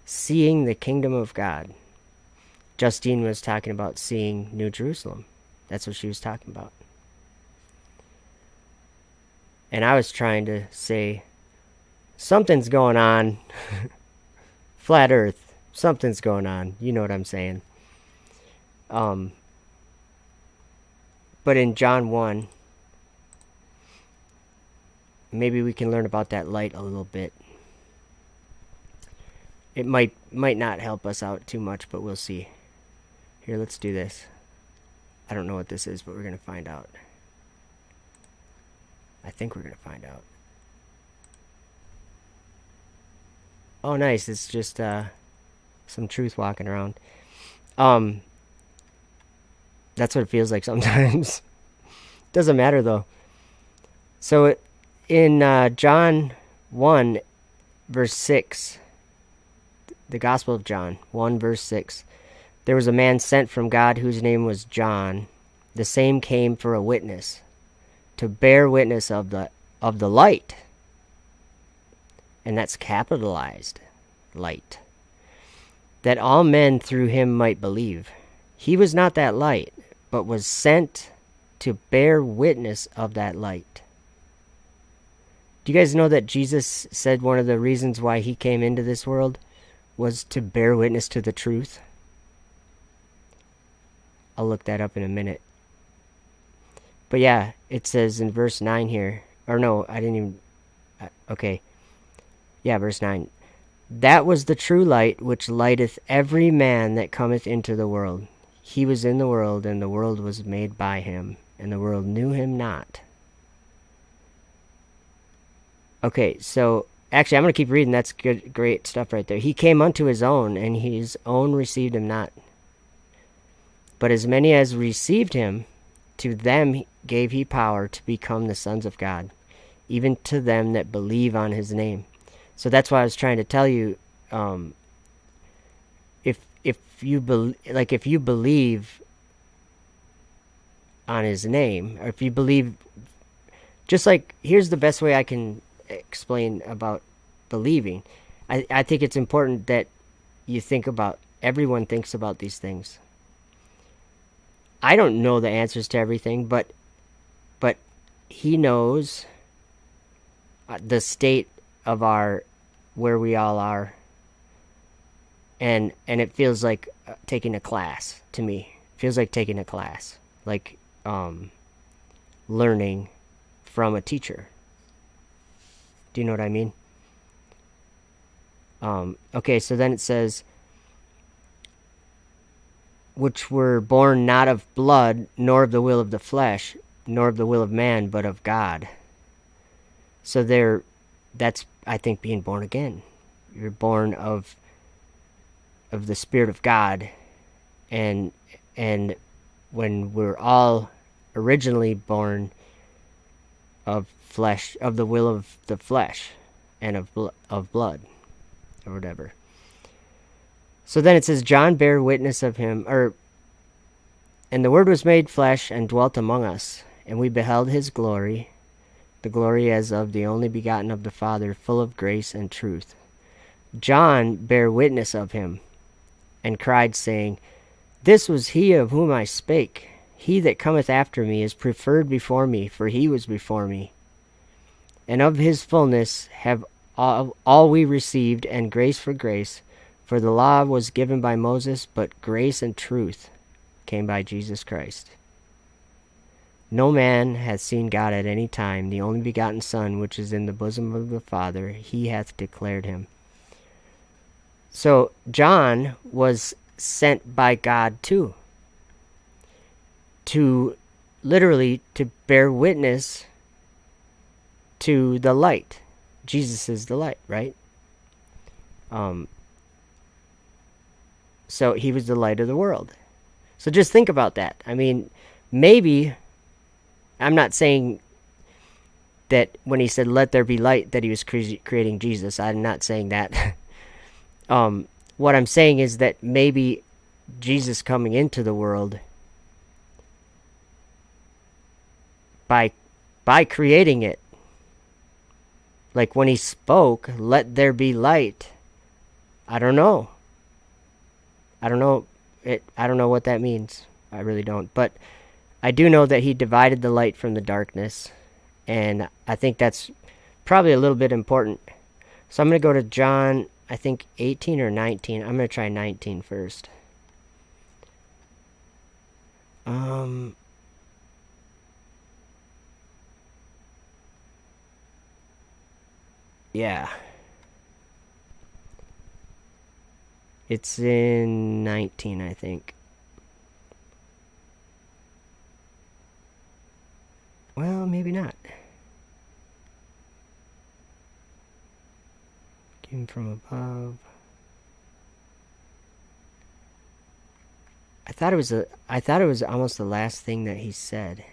Seeing the kingdom of God. Justine was talking about seeing New Jerusalem. That's what she was talking about. And I was trying to say, something's going on. Flat Earth. Something's going on. You know what I'm saying. But in John 1, maybe we can learn about that light a little bit. It might not help us out too much, but we'll see. Here, let's do this. I don't know what this is, but we're going to find out. I think we're going to find out. Oh, nice. It's just some truth walking around. That's what it feels like sometimes. Doesn't matter, though. So in John 1, verse 6, the Gospel of John 1 verse 6. There was a man sent from God whose name was John. The same came for a witness, to bear witness of the light. And that's capitalized, light. That all men through him might believe. He was not that light, but was sent to bear witness of that light. Do you guys know that Jesus said one of the reasons why he came into this world was to bear witness to the truth? I'll look that up in a minute. But yeah, it says in verse 9 here, or no, I didn't even, okay. Yeah, verse 9. That was the true light which lighteth every man that cometh into the world. He was in the world, and the world was made by him, and the world knew him not. Okay, so actually I'm going to keep reading. That's good, great stuff right there. He came unto his own, and his own received him not. But as many as received him, to them gave he power to become the sons of God, even to them that believe on his name. So that's why I was trying to tell you, if you believe on his name, or if you believe, just like, here's the best way I can explain about believing. I think it's important that you think about, everyone thinks about these things. I don't know the answers to everything, but he knows the state of where we all are, and it feels like taking a class to me. It feels like taking a class, like learning from a teacher. Do you know what I mean? Okay, so then it says, which were born not of blood, nor of the will of the flesh, nor of the will of man, but of God. So that's, I think, being born again. You're born of the Spirit of God, and when we're all originally born of flesh, of the will of the flesh, and of blood, or whatever. So then it says, John bare witness of him, and the Word was made flesh and dwelt among us, and we beheld his glory, the glory as of the only begotten of the Father, full of grace and truth. John bare witness of him, and cried, saying, This was he of whom I spake. He that cometh after me is preferred before me, for he was before me. And of his fullness have all we received, and grace for grace. For the law was given by Moses, but grace and truth came by Jesus Christ. No man hath seen God at any time. The only begotten Son, which is in the bosom of the Father, he hath declared him. So John was sent by God too, to literally to bear witness to the light. Jesus is the light, right? So he was the light of the world. So just think about that. I mean, maybe, I'm not saying that when he said, let there be light, that he was creating Jesus. I'm not saying that. What I'm saying is that maybe Jesus coming into the world by creating it, like when he spoke, let there be light. I don't know what that means. I really don't. But I do know that he divided the light from the darkness. And I think that's probably a little bit important. So I'm going to go to John, I think 18 or 19. I'm going to try 19 first. Yeah. It's in 19, I think. Well, maybe not. Came from above. I thought it was almost the last thing that he said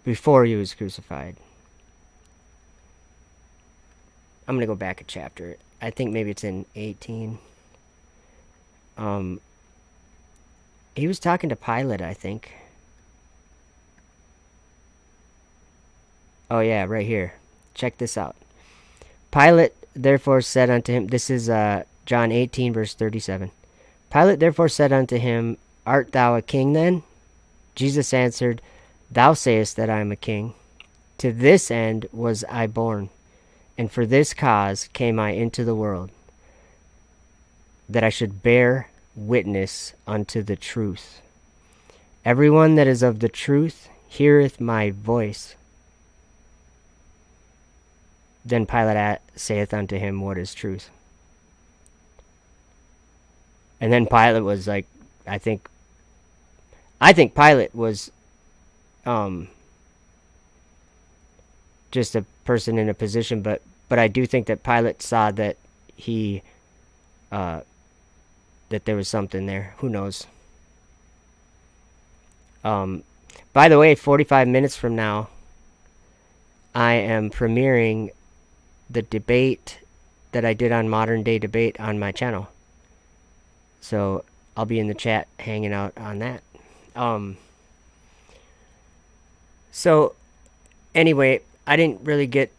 before he was crucified. I'm going to go back a chapter. I think maybe it's in 18. He was talking to Pilate, I think. Oh yeah, right here. Check this out. Pilate therefore said unto him, this is John 18 verse 37. Pilate therefore said unto him, Art thou a king then? Jesus answered, Thou sayest that I am a king. To this end was I born, and for this cause came I into the world, that I should bear witness unto the truth. Everyone that is of the truth heareth my voice. Then Pilate saith unto him, What is truth? And then Pilate was like, I think Pilate was just a person in a position, but I do think that Pilate saw that he that there was something there. Who knows? By the way, 45 minutes from now, I am premiering the debate that I did on Modern Day Debate on my channel. So I'll be in the chat hanging out on that. So anyway, I didn't really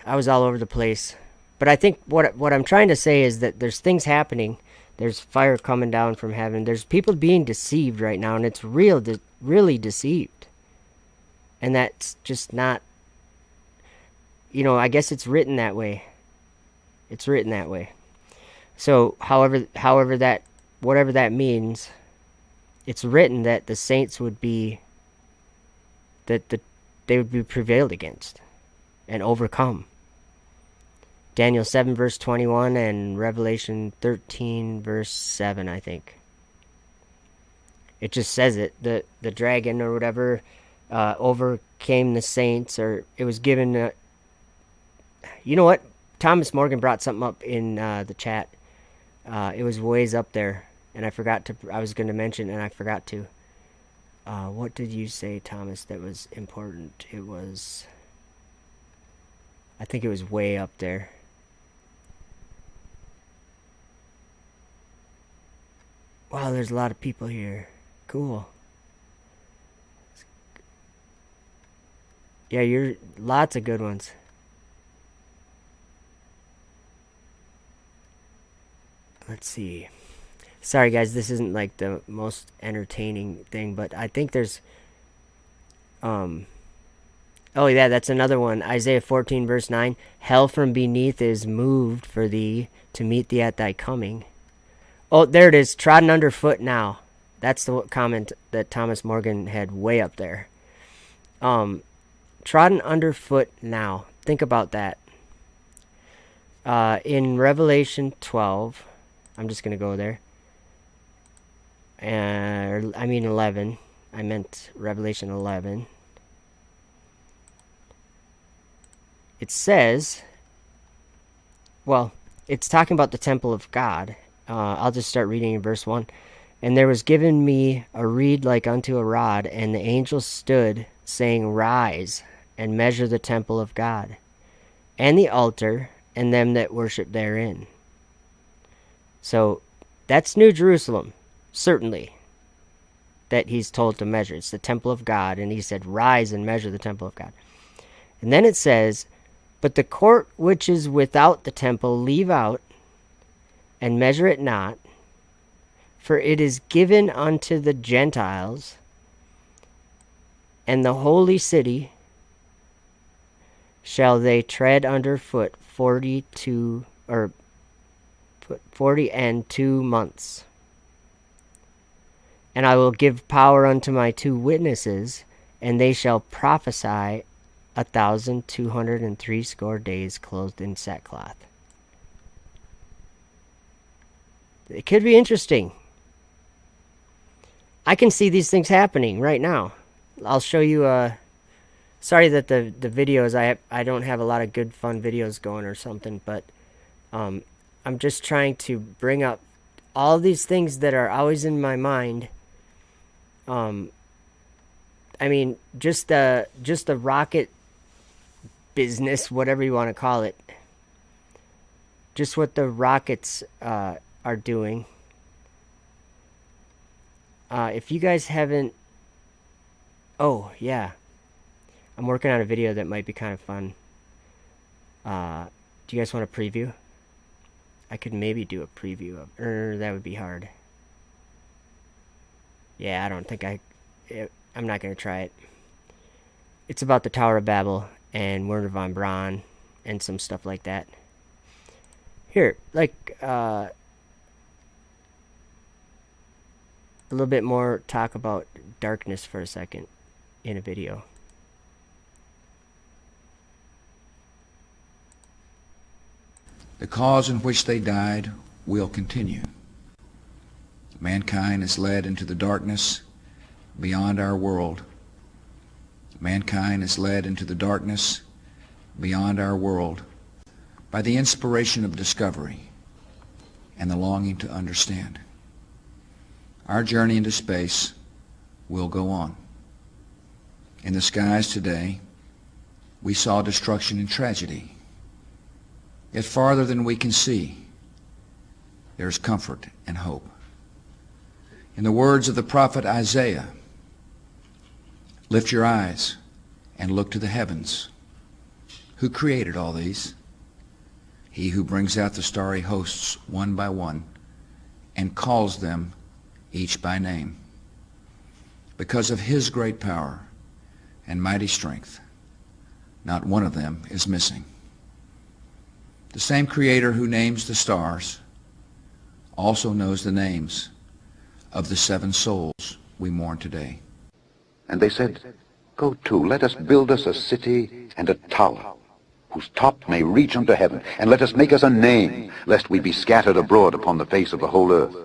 I was all over the place. But I think what I'm trying to say is that there's things happening. There's fire coming down from heaven. There's people being deceived right now, and it's really deceived. And that's just not, I guess it's written that way. It's written that way. So, whatever that means, it's written that the saints would be, they would be prevailed against and overcome. Daniel 7 verse 21 and Revelation 13 verse 7, I think. It just says it. The dragon or whatever overcame the saints, or it was given. You know what? Thomas Morgan brought something up in the chat. It was ways up there, and I was going to mention, and I forgot to. What did you say, Thomas, that was important? I think it was way up there. Wow, there's a lot of people here. Cool. Yeah, you're lots of good ones. Let's see. Sorry guys, this isn't like the most entertaining thing, but I think there's oh yeah, that's another one. Isaiah 14 verse 9. Hell from beneath is moved for thee to meet thee at thy coming. Oh, there it is. Trodden underfoot now. That's the comment that Thomas Morgan had way up there. Trodden underfoot now. Think about that. In Revelation 12, I'm just going to go there. 11. I meant Revelation 11. It says, well, it's talking about the temple of God. I'll just start reading in verse 1. And there was given me a reed like unto a rod, and the angel stood, saying, Rise, and measure the temple of God, and the altar, and them that worship therein. So, that's New Jerusalem, certainly, that he's told to measure. It's the temple of God, and he said, Rise and measure the temple of God. And then it says, But the court which is without the temple leave out, and measure it not, for it is given unto the Gentiles, and the holy city shall they tread under foot 40 and 2 months. And I will give power unto my 2 witnesses, and they shall prophesy 1,260 days clothed in sackcloth. It could be interesting. I can see these things happening right now. I'll show you. Sorry that the videos, I don't have a lot of good fun videos going or something, but I'm just trying to bring up all these things that are always in my mind. I mean, just the rocket business, whatever you want to call it. just what the rockets are doing. If you guys haven't... Oh, yeah. I'm working on a video that might be kind of fun. Do you guys want a preview? I could maybe do a preview of... that would be hard. Yeah, I don't think I'm not going to try it. It's about the Tower of Babel and Wernher von Braun and some stuff like that. Here, like, a little bit more talk about darkness for a second in a video. The cause in which they died will continue. Mankind is led into the darkness beyond our world. Mankind is led into the darkness beyond our world by the inspiration of discovery and the longing to understand. Our journey into space will go on. In the skies today, we saw destruction and tragedy. Yet farther than we can see, there is comfort and hope. In the words of the prophet Isaiah, lift your eyes and look to the heavens. Who created all these? He who brings out the starry hosts one by one and calls them each by name. Because of his great power and mighty strength, not one of them is missing. The same Creator who names the stars also knows the names of the 7 souls we mourn today. And they said, Go to, let us build us a city and a tower, whose top may reach unto heaven, and let us make us a name, lest we be scattered abroad upon the face of the whole earth.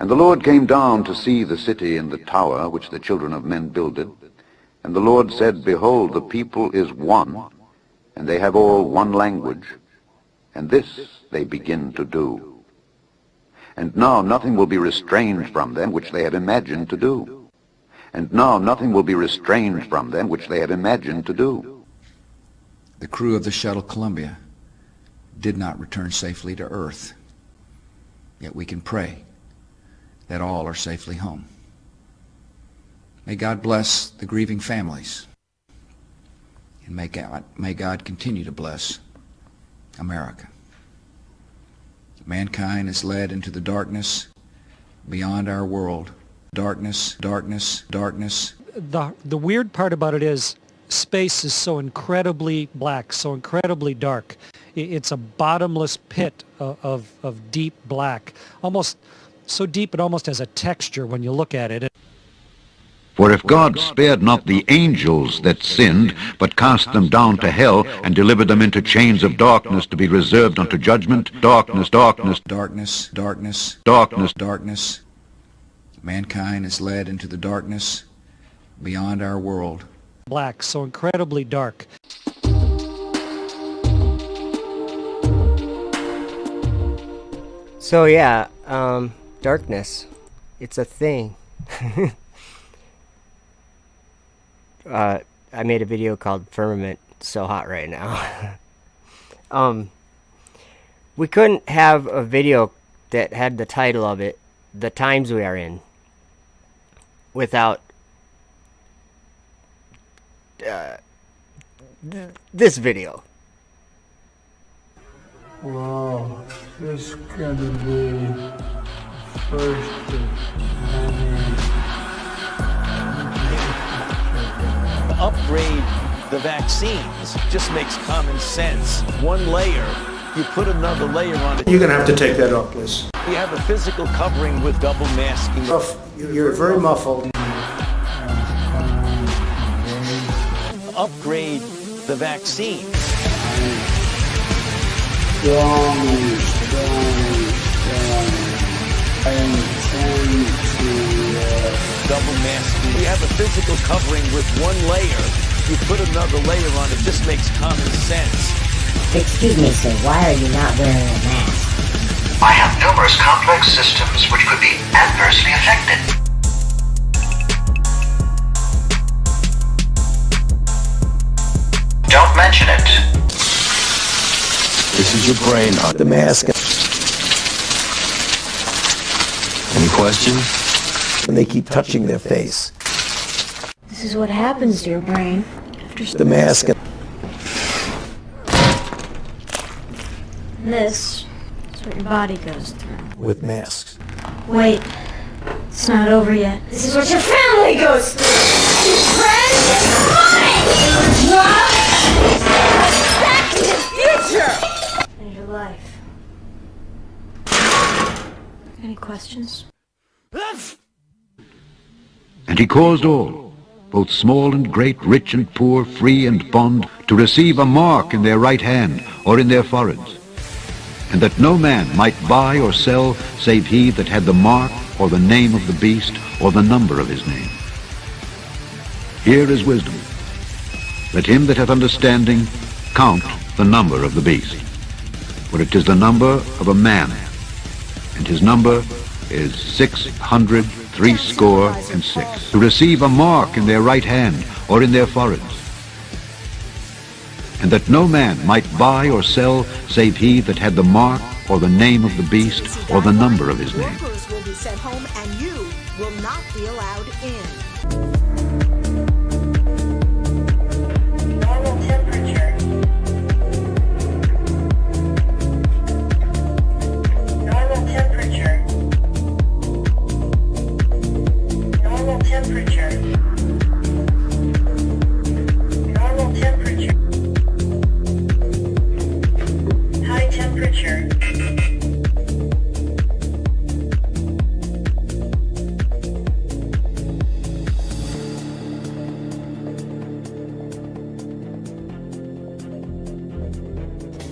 And the Lord came down to see the city and the tower which the children of men builded. And the Lord said, Behold, the people is one, and they have all one language, and this they begin to do. And now nothing will be restrained from them which they have imagined to do. And now nothing will be restrained from them which they have imagined to do. The crew of the shuttle Columbia did not return safely to Earth, yet we can pray that all are safely home. May God bless the grieving families, and may God continue to bless America. Mankind is led into the darkness beyond our world. Darkness, darkness, darkness. The weird part about it is space is so incredibly black, so incredibly dark. It's a bottomless pit of deep black, almost so deep it almost has a texture when you look at it. For if God spared not the angels that sinned, but cast them down to hell, and delivered them into chains of darkness to be reserved unto judgment, darkness, darkness, darkness, darkness, darkness, darkness. Mankind is led into the darkness beyond our world. Black, so incredibly dark. So yeah, darkness. It's a thing. I made a video called Firmament, so hot right now. We couldn't have a video that had the title of it, The Times We Are In, without this video. Wow, this gonna be first of many. Upgrade the vaccines just makes common sense. One layer, you put another layer on it. You're gonna have to take that off, please. You have a physical covering with double masking. You're very muffled. Upgrade the vaccine. Double masking. You have a physical covering with one layer. You put another layer on it. This makes common sense. Excuse me, sir. Why are you not wearing a mask? I have numerous complex systems which could be adversely affected. Don't mention it. This is your brain on The mask. Any questions? And they keep touching their face. This is what happens to your brain after The mask. This is what your body goes through. With masks. Wait, it's not over yet. This is what your family goes through. Your friends and money! Back to the future! And your life. Any questions? And he caused all, both small and great, rich and poor, free and bond, to receive a mark in their right hand or in their foreheads, and that no man might buy or sell save he that had the mark or the name of the beast or the number of his name. Here is wisdom. Let him that hath understanding count the number of the beast, for it is the number of a man, and his number is 666, to receive a mark in their right hand or in their foreheads, and that no man might buy or sell save he that had the mark or the name of the beast or the number of his name. Workers will be sent home and you will not be allowed in. Normal temperature. Normal temperature. Normal temperature. Normal temperature. High temperature.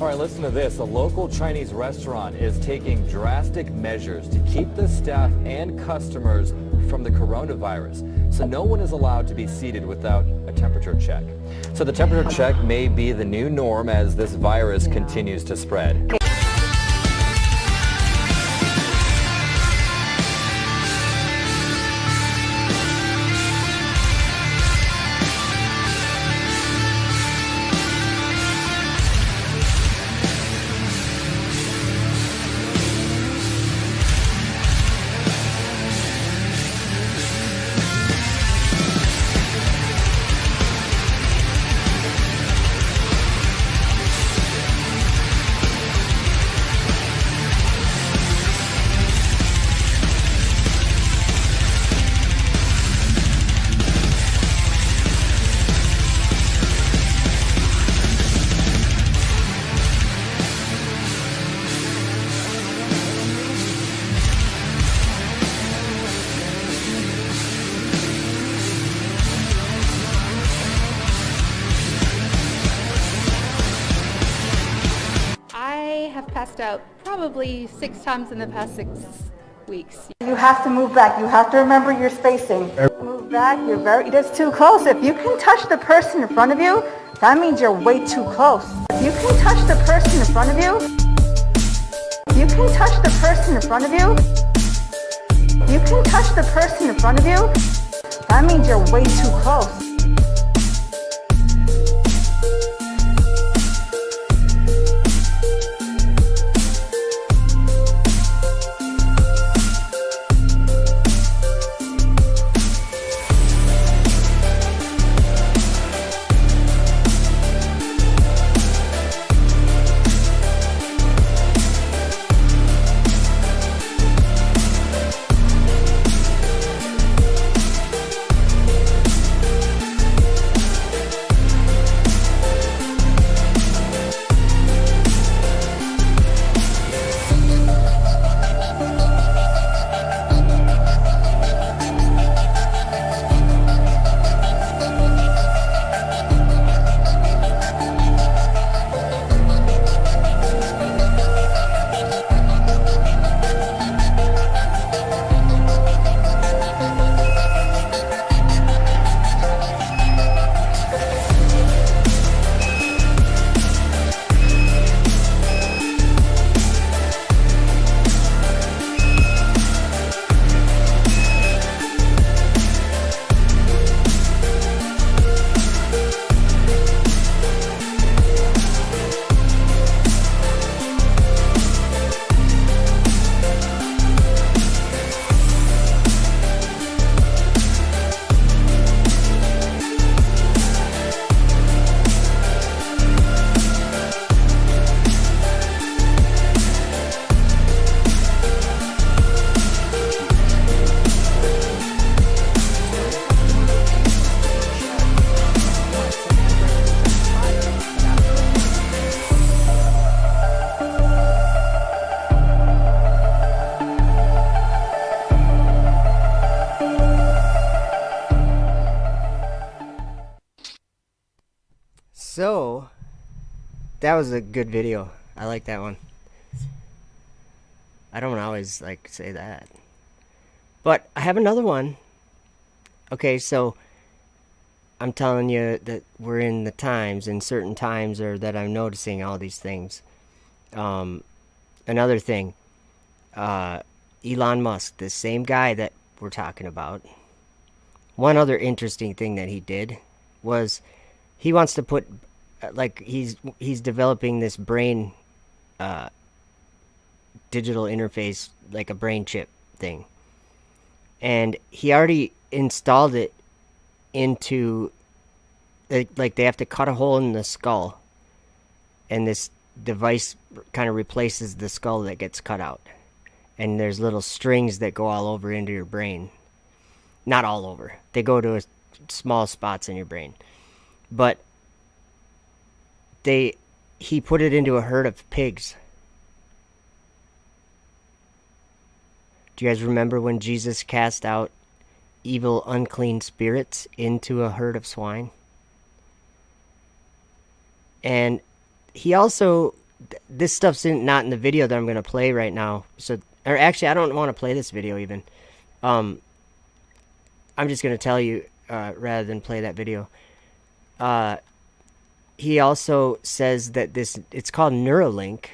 All right, listen to this. A local Chinese restaurant is taking drastic measures to keep the staff and customers from the coronavirus. So no one is allowed to be seated without a temperature check. So the temperature check may be the new norm as this virus continues to spread. Passed out probably 6 times in the past 6 weeks. You have to move back. You have to remember your spacing. Move back. It's too close. If you can touch the person in front of you, that means you're way too close. If you can touch the person in front of you, you can touch the person in front of you, you can touch the person in front of you, that means you're way too close. that was a good video. I like that one. I don't always like say that. But I have another one. Okay, so I'm telling you that we're in the times, and certain times are that I'm noticing all these things. Another thing, Elon Musk, the same guy that we're talking about. One other interesting thing that he did was he wants to put, like, he's developing this brain digital interface, like a brain chip thing. And he already installed it into, like, they have to cut a hole in the skull, and this device kind of replaces the skull that gets cut out. And there's little strings that go all over into your brain. Not all over. They go to small spots in your brain. But he put it into a herd of pigs. Do you guys remember when Jesus cast out evil, unclean spirits into a herd of swine? And he also, this stuff's not in the video that I'm going to play right now. So, or actually, I don't want to play this video even. I'm just going to tell you rather than play that video. He also says that it's called Neuralink,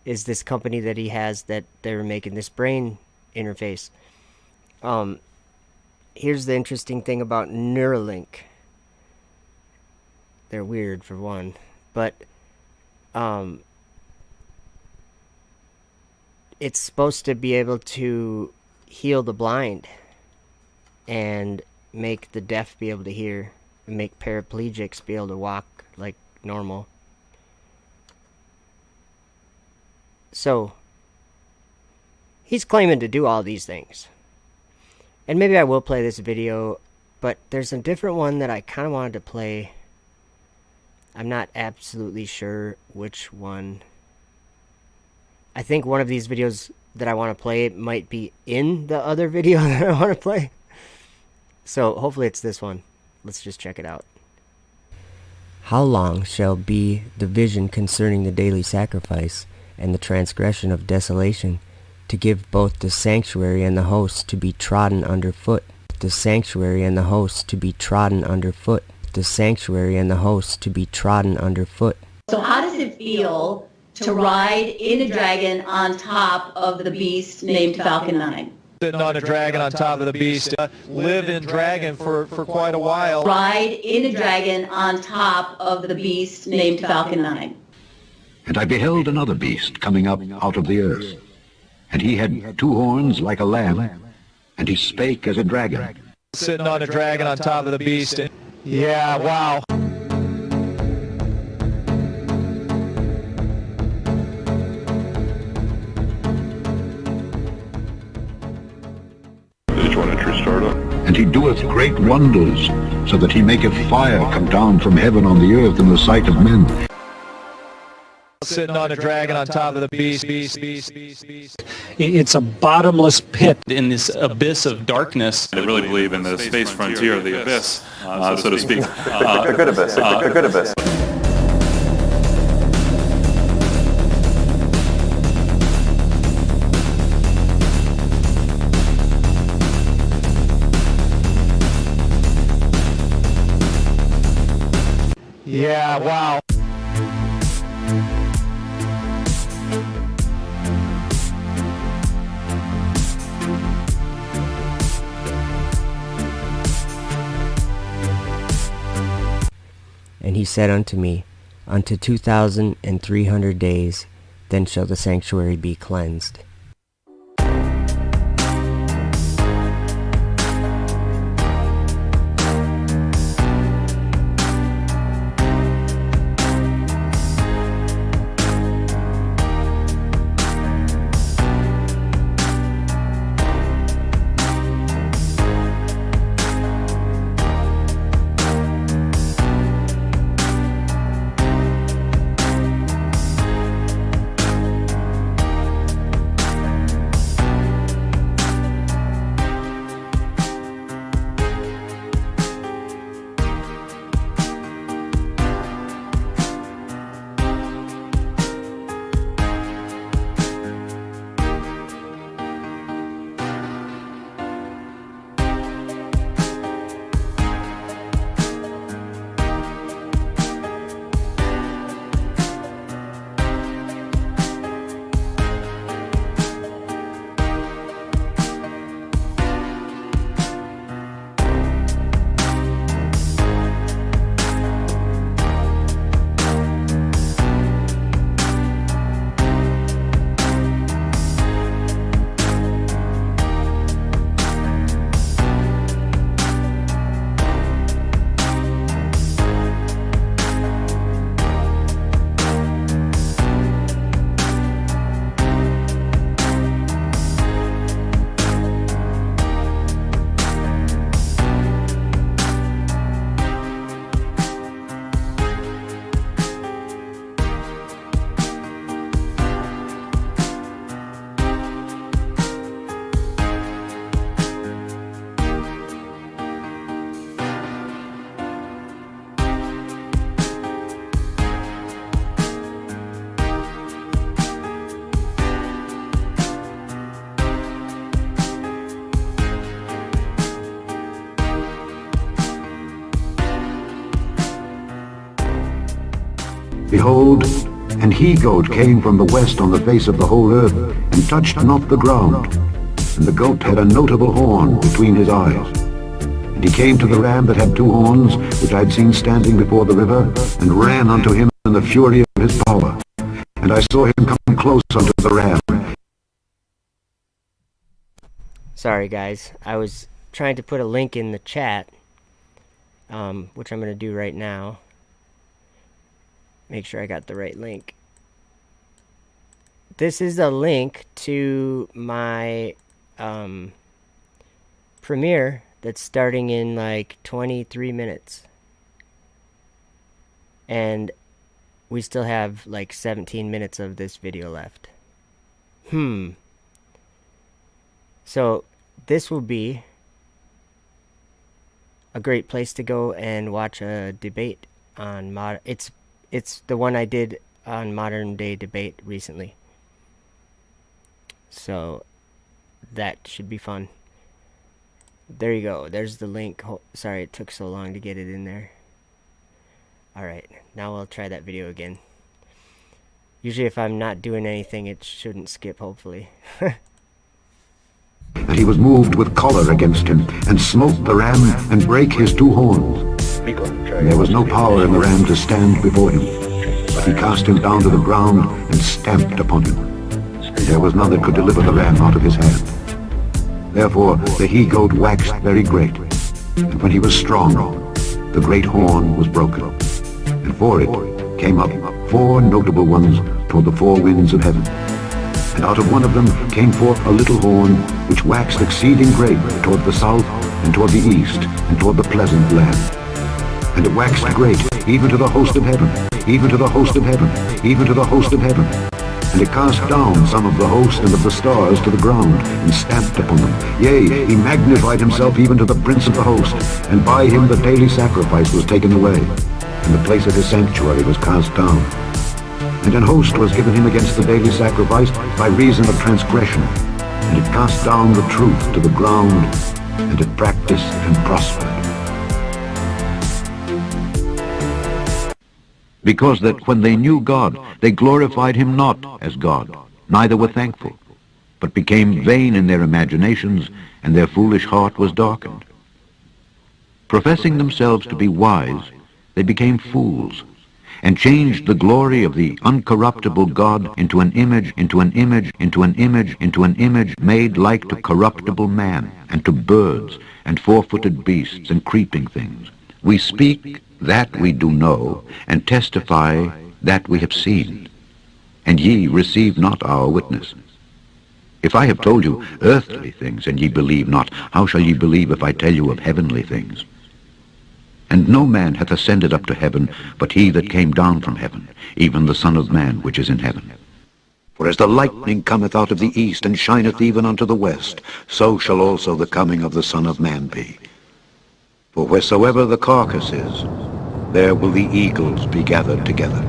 is this company that he has that they're making this brain interface. Here's the interesting thing about Neuralink. They're weird for one, but it's supposed to be able to heal the blind and make the deaf be able to hear, and make paraplegics be able to walk like normal. So he's claiming to do all these things. And maybe I will play this video, but there's a different one that I kind of wanted to play. I'm not absolutely sure which one. I think one of these videos that I want to play might be in the other video that I want to play. So hopefully it's this one. Let's just check it out. How long shall be the vision concerning the daily sacrifice and the transgression of desolation, to give both the sanctuary and the host to be trodden under foot, the sanctuary and the host to be trodden under foot, the sanctuary and the host to be trodden under foot. So how does it feel to ride in a dragon on top of the beast named Falcon 9? Sitting on a dragon on top of the beast, live in dragon for quite a while. Ride in a dragon on top of the beast named Falcon 9. And I beheld another beast coming up out of the earth. And he had 2 horns like a lamb, and he spake as a dragon. Sitting on a dragon on top of the beast. Yeah, wow. And he doeth great wonders, so that he maketh fire come down from heaven on the earth in the sight of men. Sitting on a dragon on top of the beast. It's a bottomless pit. In this abyss of darkness. I really believe in the space frontier of the abyss, so to speak. A good abyss. A good abyss. Yeah, wow. And he said unto me, Unto 2,300 days, then shall the sanctuary be cleansed. Behold, an he-goat came from the west on the face of the whole earth, and touched not the ground. And the goat had a notable horn between his eyes. And he came to the ram that had 2 horns, which I had seen standing before the river, and ran unto him in the fury of his power. And I saw him come close unto the ram. Sorry guys, I was trying to put a link in the chat, which I'm going to do right now. Make sure I got the right link. This is a link to my premiere that's starting in like 23 minutes. And we still have like 17 minutes of this video left. So this will be a great place to go and watch a debate on it's the one I did on Modern Day Debate recently. So that should be fun. There you go. There's the link. Sorry it took so long to get it in there. Alright, now I'll try that video again. Usually if I'm not doing anything, it shouldn't skip, hopefully. And he was moved with choler against him, and smote the ram, and brake his 2 horns. There was no power in the ram to stand before him, but he cast him down to the ground, and stamped upon him. There was none that could deliver the ram out of his hand. Therefore the he-goat waxed very great, and when he was strong, the great horn was broken. And for it came up 4 notable ones toward the 4 winds of heaven. And out of one of them came forth a little horn, which waxed exceeding great toward the south, and toward the east, and toward the pleasant land. And it waxed great, even to the host of heaven, even to the host of heaven, even to the host of heaven. And it cast down some of the host and of the stars to the ground, and stamped upon them. Yea, he magnified himself even to the prince of the host, and by him the daily sacrifice was taken away, and the place of his sanctuary was cast down. And an host was given him against the daily sacrifice by reason of transgression, and it cast down the truth to the ground, and it practiced and prospered. Because that when they knew God, they glorified him not as God, neither were thankful, but became vain in their imaginations, and their foolish heart was darkened. Professing themselves to be wise, they became fools, and changed the glory of the uncorruptible God into an image, into an image, into an image, into an image made like to corruptible man, and to birds, and 4-footed beasts, and creeping things. We speak that we do know, and testify that we have seen, and ye receive not our witness. If I have told you earthly things, and ye believe not, how shall ye believe if I tell you of heavenly things? And no man hath ascended up to heaven, but he that came down from heaven, even the Son of Man which is in heaven. For as the lightning cometh out of the east, and shineth even unto the west, so shall also the coming of the Son of Man be. For wheresoever the carcass is, there will the eagles be gathered together.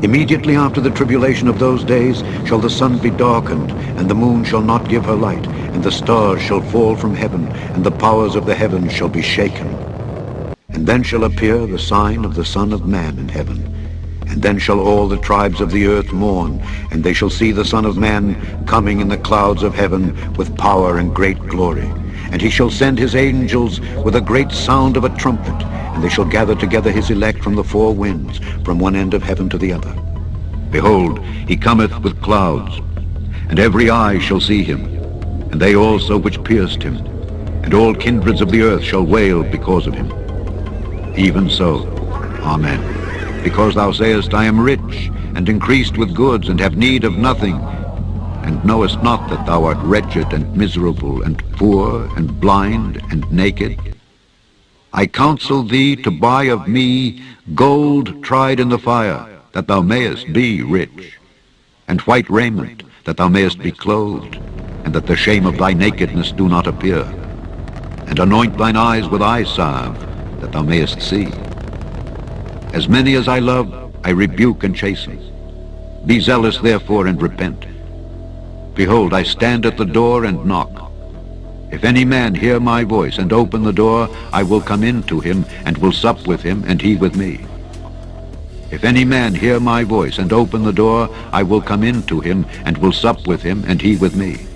Immediately after the tribulation of those days shall the sun be darkened, and the moon shall not give her light, and the stars shall fall from heaven, and the powers of the heavens shall be shaken. And then shall appear the sign of the Son of Man in heaven. And then shall all the tribes of the earth mourn, and they shall see the Son of Man coming in the clouds of heaven with power and great glory. And he shall send his angels with a great sound of a trumpet, and they shall gather together his elect from the 4 winds, from one end of heaven to the other. Behold, he cometh with clouds, and every eye shall see him, and they also which pierced him, and all kindreds of the earth shall wail because of him. Even so, Amen. Because thou sayest, I am rich, and increased with goods, and have need of nothing, and knowest not that thou art wretched, and miserable, and poor, and blind, and naked? I counsel thee to buy of me gold tried in the fire, that thou mayest be rich, and white raiment, that thou mayest be clothed, and that the shame of thy nakedness do not appear. And anoint thine eyes with eye salve, that thou mayest see. As many as I love, I rebuke and chasten. Be zealous therefore, and repent. Behold, I stand at the door and knock. If any man hear my voice and open the door, I will come in to him, and will sup with him, and he with me. If any man hear my voice and open the door, I will come in to him and will sup with him and he with me.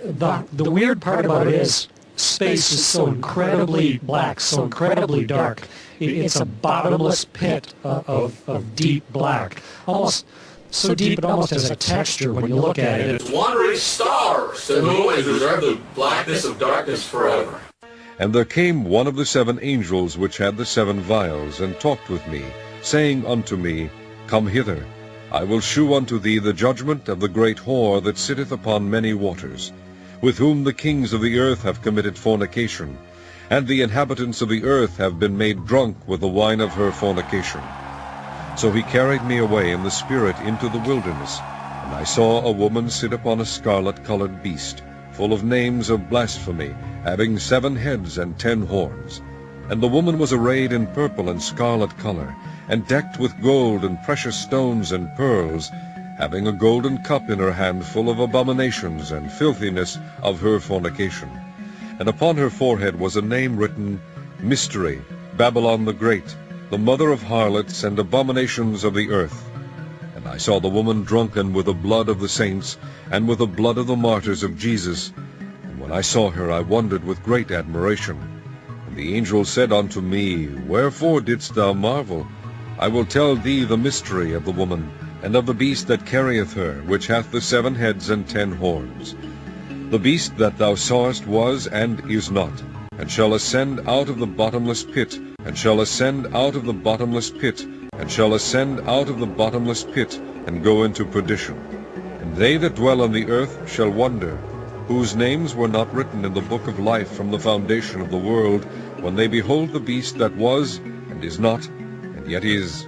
The weird part about it is space is so incredibly black, so incredibly dark. It's a bottomless pit of deep black. Almost so deep it almost has a texture when you look at it. It's wandering stars to whom is reserved the blackness of darkness forever. And there came one of the 7 angels which had the 7 vials, and talked with me, saying unto me, Come hither, I will shew unto thee the judgment of the great whore that sitteth upon many waters, with whom the kings of the earth have committed fornication, and the inhabitants of the earth have been made drunk with the wine of her fornication. So he carried me away in the spirit into the wilderness, and I saw a woman sit upon a scarlet-colored beast, full of names of blasphemy, having 7 heads and 10 horns. And the woman was arrayed in purple and scarlet color, and decked with gold and precious stones and pearls, having a golden cup in her hand full of abominations and filthiness of her fornication. And upon her forehead was a name written, Mystery, Babylon the Great, the mother of harlots and abominations of the earth. And I saw the woman drunken with the blood of the saints, and with the blood of the martyrs of Jesus. And when I saw her, I wondered with great admiration. And the angel said unto me, Wherefore didst thou marvel? I will tell thee the mystery of the woman, and of the beast that carrieth her, which hath the 7 heads and 10 horns. The beast that thou sawest was and is not, and shall ascend out of the bottomless pit, and shall ascend out of the bottomless pit, and shall ascend out of the bottomless pit, and go into perdition. And they that dwell on the earth shall wonder, whose names were not written in the book of life from the foundation of the world, when they behold the beast that was, and is not, and yet is.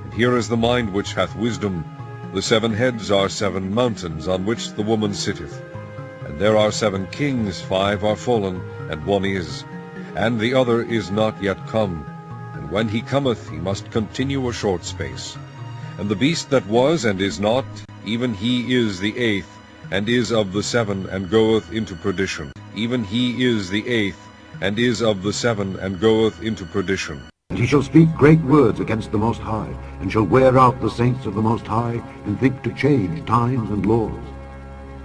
And here is the mind which hath wisdom. The 7 heads are 7 mountains, on which the woman sitteth. And there are 7 kings, 5 are fallen, and 1 is. And the other is not yet come. And when he cometh, he must continue a short space. And the beast that was and is not, even he is the 8th, and is of the 7, and goeth into perdition. Even he is the 8th, and is of the 7, and goeth into perdition. And he shall speak great words against the Most High, and shall wear out the saints of the Most High, and think to change times and laws.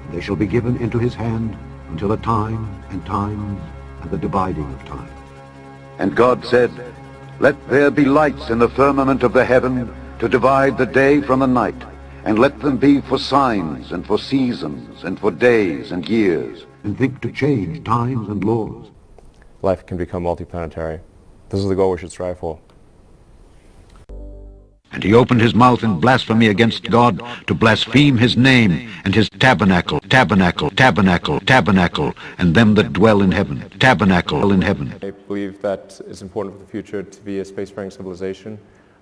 And they shall be given into his hand until a time, and times, and the dividing of time. And God said, Let there be lights in the firmament of the heaven, to divide the day from the night, and let them be for signs, and for seasons, and for days and years, and think to change times and laws. Life can become multiplanetary. This is the goal we should strive for. And he opened his mouth in blasphemy against God, to blaspheme his name, and his tabernacle, tabernacle, tabernacle, tabernacle, and them that dwell in heaven, tabernacle in heaven. I believe that it's important for the future to be a spacefaring civilization,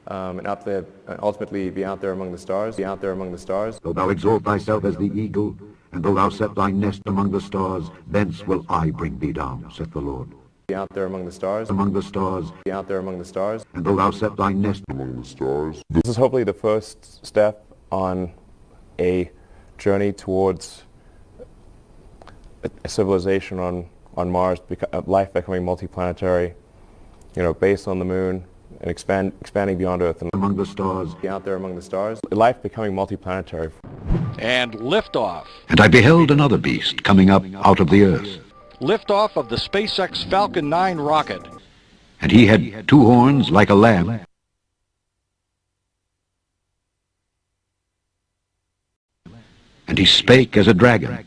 and up there, ultimately be out there among the stars, be out there among the stars. Though thou exalt thyself as the eagle, and though thou set thy nest among the stars, thence will I bring thee down, saith the Lord. Be out there among the stars. Among the stars. Be out there among the stars. And though thou set thy nest among the stars. This is hopefully the first step on a journey towards a civilization on Mars, life becoming multiplanetary, based on the moon, and expanding beyond Earth. And among the stars. Be out there among the stars. Life becoming multiplanetary. And liftoff. And I beheld another beast coming up out of the earth. Liftoff of the SpaceX Falcon 9 rocket. And he had 2 horns like a lamb, and he spake as a dragon.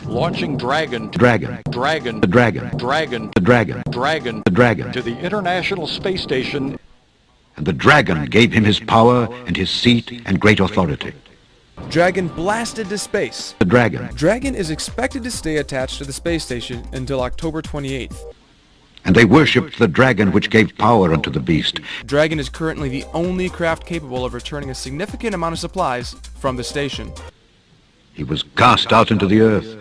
Launching Dragon. Dragon. Dragon. The dragon. Dragon. The dragon. Dragon. The dragon. To the International Space Station. And the dragon gave him his power and his seat and great authority. Dragon blasted to space. The dragon. Dragon is expected to stay attached to the space station until October 28th. And they worshipped the dragon which gave power unto the beast. Dragon is currently the only craft capable of returning a significant amount of supplies from the station. He was cast out into the earth.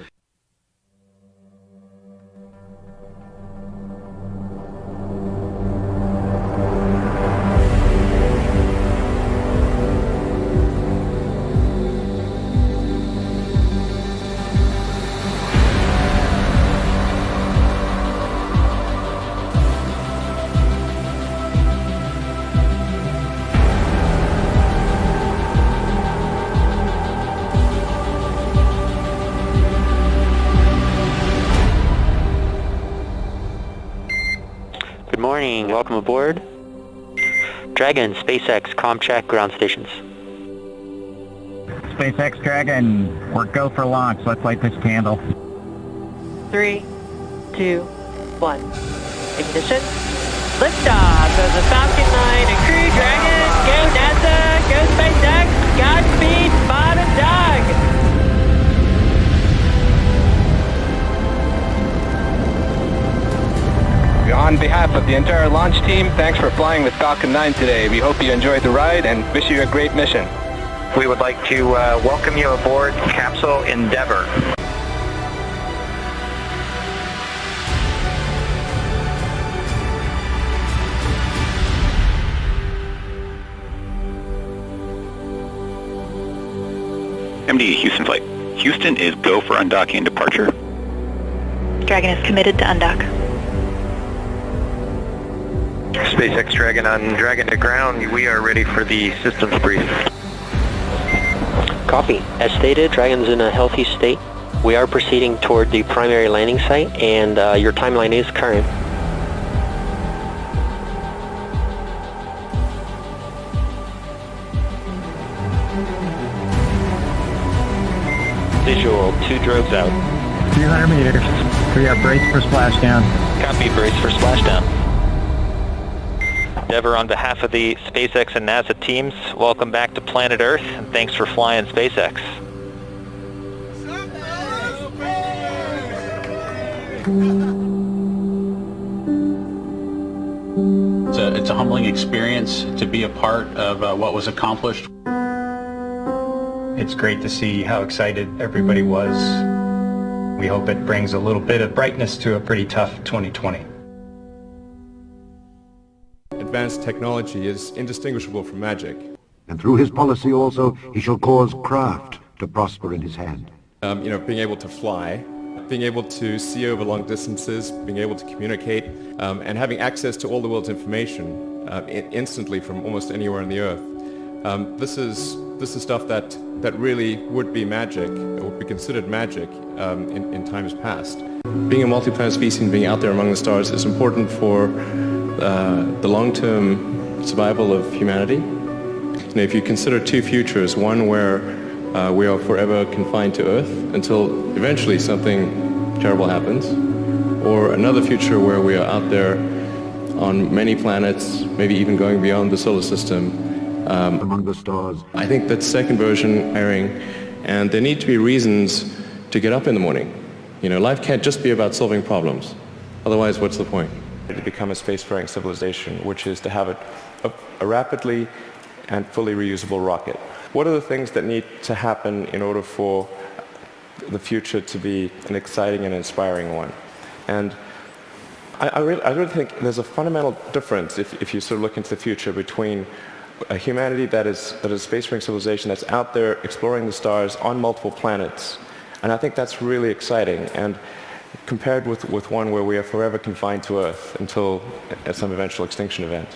welcome aboard. Dragon, SpaceX, comm check, ground stations. SpaceX Dragon, we're go for launch. Let's light this candle. 3, 2, 1. Ignition. Liftoff of the Falcon 9 and Crew Dragon. Go NASA, go SpaceX, Godspeed, Bob and Doug. On behalf of the entire launch team, thanks for flying with Falcon 9 today. We hope you enjoyed the ride and wish you a great mission. We would like to welcome you aboard Capsule Endeavour. MD Houston flight. Houston is go for undocking and departure. Dragon is committed to undock. SpaceX Dragon on Dragon to ground. We are ready for the systems brief. Copy. As stated, Dragon's in a healthy state. We are proceeding toward the primary landing site, and your timeline is current. Visual, 2 drogues out. 300 meters. We are braced for splashdown. Copy, brace for splashdown. Endeavour, on behalf of the SpaceX and NASA teams, welcome back to planet Earth, and thanks for flying SpaceX. It's a humbling experience to be a part of what was accomplished. It's great to see how excited everybody was. We hope it brings a little bit of brightness to a pretty tough 2020. Advanced technology is indistinguishable from magic. And through his policy also, he shall cause craft to prosper in his hand. Being able to fly, being able to see over long distances, being able to communicate, and having access to all the world's information instantly from almost anywhere on the earth. This is stuff that really would be magic, or would be considered magic in times past. Being a multi-planet species and being out there among the stars is important for the long-term survival of humanity. If you consider two futures, one where we are forever confined to Earth until eventually something terrible happens, or another future where we are out there on many planets, maybe even going beyond the solar system, among the stars. I think that second version airing, and there need to be reasons to get up in the morning. Life can't just be about solving problems. Otherwise, what's the point? To become a spacefaring civilization, which is to have a rapidly and fully reusable rocket. What are the things that need to happen in order for the future to be an exciting and inspiring one? And I really think there's a fundamental difference if you sort of look into the future between a humanity that is a spacefaring civilization that's out there exploring the stars on multiple planets. And I think that's really exciting. And compared with one where we are forever confined to Earth until at some eventual extinction event.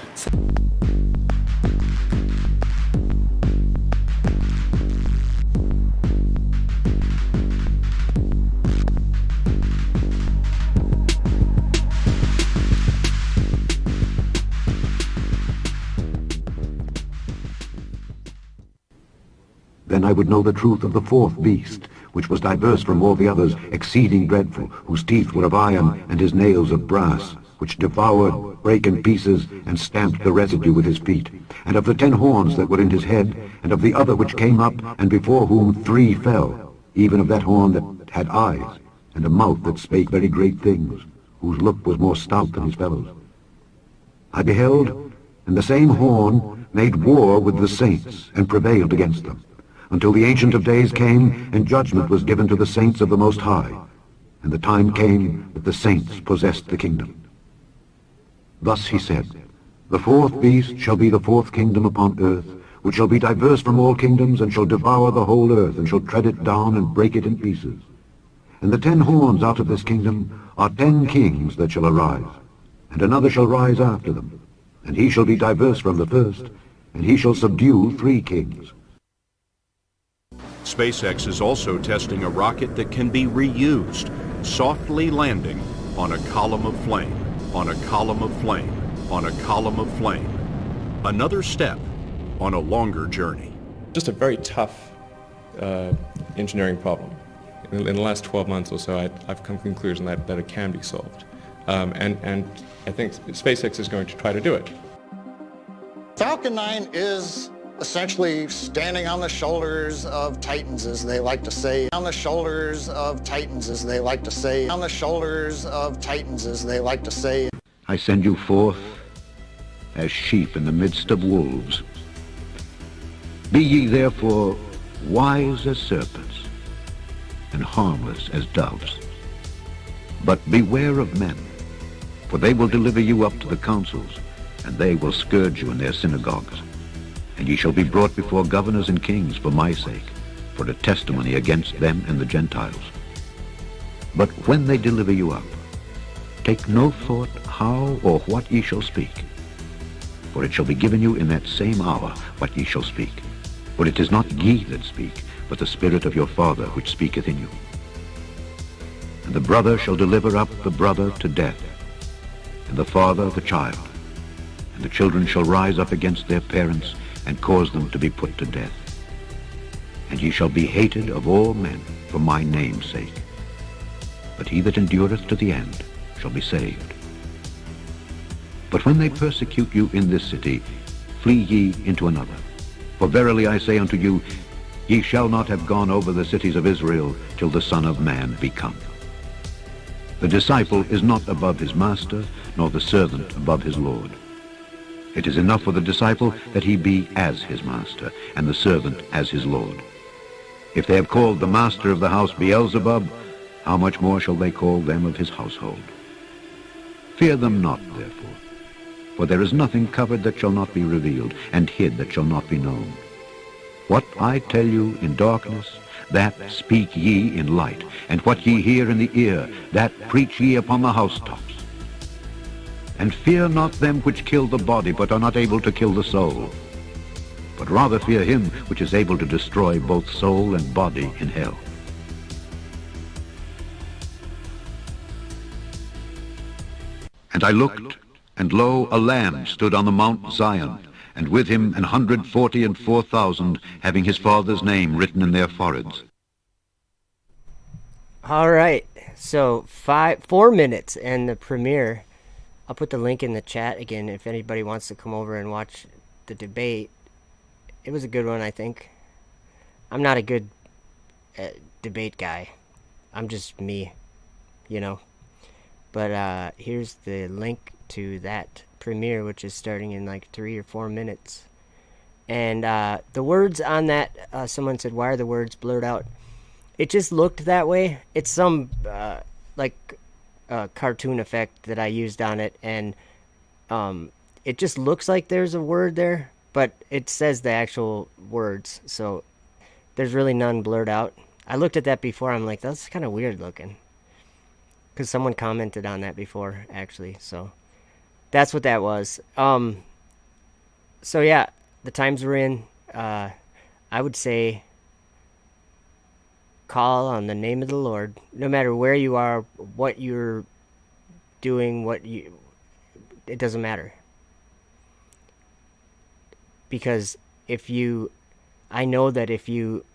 Then I would know the truth of the fourth beast, which was diverse from all the others, exceeding dreadful, whose teeth were of iron, and his nails of brass, which devoured, brake in pieces, and stamped the residue with his feet, and of the 10 horns that were in his head, and of the other which came up, and before whom 3 fell, even of that horn that had eyes, and a mouth that spake very great things, whose look was more stout than his fellows. I beheld, and the same horn made war with the saints, and prevailed against them, until the Ancient of Days came, and judgment was given to the saints of the Most High. And the time came that the saints possessed the kingdom. Thus he said, the fourth beast shall be the fourth kingdom upon earth, which shall be diverse from all kingdoms, and shall devour the whole earth, and shall tread it down, and break it in pieces. And the 10 horns out of this kingdom are 10 kings that shall arise, and another shall rise after them, and he shall be diverse from the first, and he shall subdue 3 kings. SpaceX is also testing a rocket that can be reused, softly landing on a column of flame, on a column of flame. on a column of flame. Another step on a longer journey. Just a very tough engineering problem. In the last 12 months or so, I've come to the conclusion that it can be solved. And I think SpaceX is going to try to do it. Falcon 9 is essentially standing on the shoulders of titans, as they like to say. On the shoulders of titans, as they like to say. On the shoulders of titans, as they like to say. I send you forth as sheep in the midst of wolves. Be ye therefore wise as serpents and harmless as doves. But beware of men, for they will deliver you up to the councils, and they will scourge you in their synagogues. And ye shall be brought before governors and kings for my sake, for a testimony against them and the Gentiles. But when they deliver you up, take no thought how or what ye shall speak, for it shall be given you in that same hour what ye shall speak. For it is not ye that speak, but the Spirit of your Father which speaketh in you. And the brother shall deliver up the brother to death, and the father the child, and the children shall rise up against their parents, and cause them to be put to death. And ye shall be hated of all men for my name's sake. But he that endureth to the end shall be saved. But when they persecute you in this city, flee ye into another. For verily I say unto you, ye shall not have gone over the cities of Israel till the Son of Man be come. The disciple is not above his master, nor the servant above his Lord. It is enough for the disciple that he be as his master, and the servant as his Lord. If they have called the master of the house Beelzebub, how much more shall they call them of his household? Fear them not, therefore, for there is nothing covered that shall not be revealed, and hid that shall not be known. What I tell you in darkness, that speak ye in light, and what ye hear in the ear, that preach ye upon the housetops. And fear not them which kill the body, but are not able to kill the soul. But rather fear him which is able to destroy both soul and body in hell. And I looked, and lo, a Lamb stood on the Mount Zion, and with him 144,000, having his Father's name written in their foreheads. All right, so 4 minutes and the premiere. I'll put the link in the chat again if anybody wants to come over and watch the debate. It was a good one, I think. I'm not a good debate guy. I'm just me, you know. But here's the link to that premiere, which is starting in like 3 or 4 minutes. And the words on that, someone said, why are the words blurred out? It just looked that way. It's some cartoon effect that I used on it, and it just looks like there's a word there, but it says the actual words, so there's really none blurred out. I looked at that before. I'm like, that's kind of weird looking, because someone commented on that before, actually. So that's what that was. So yeah, the times we're in, I would say call on the name of the Lord, no matter where you are, what you're doing, it doesn't matter. Because I know that if you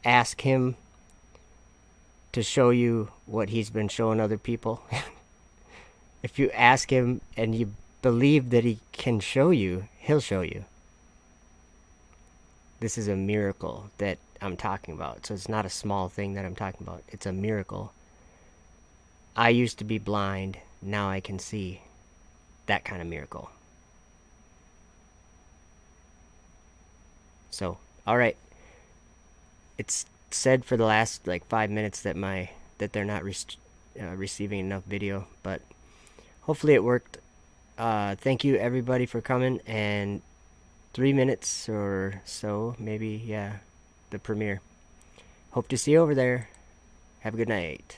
ask him to show you what he's been showing other people, if you ask him and you believe that he can show you, he'll show you. This is a miracle that I'm talking about. So it's not a small thing that I'm talking about. It's a miracle. I used to be blind. Now I can see. That kind of miracle. So, all right. It's said for the last 5 minutes that they're not receiving enough video, but hopefully it worked. Thank you everybody for coming, and 3 minutes or so, maybe, yeah, the premiere. Hope to see you over there. Have a good night.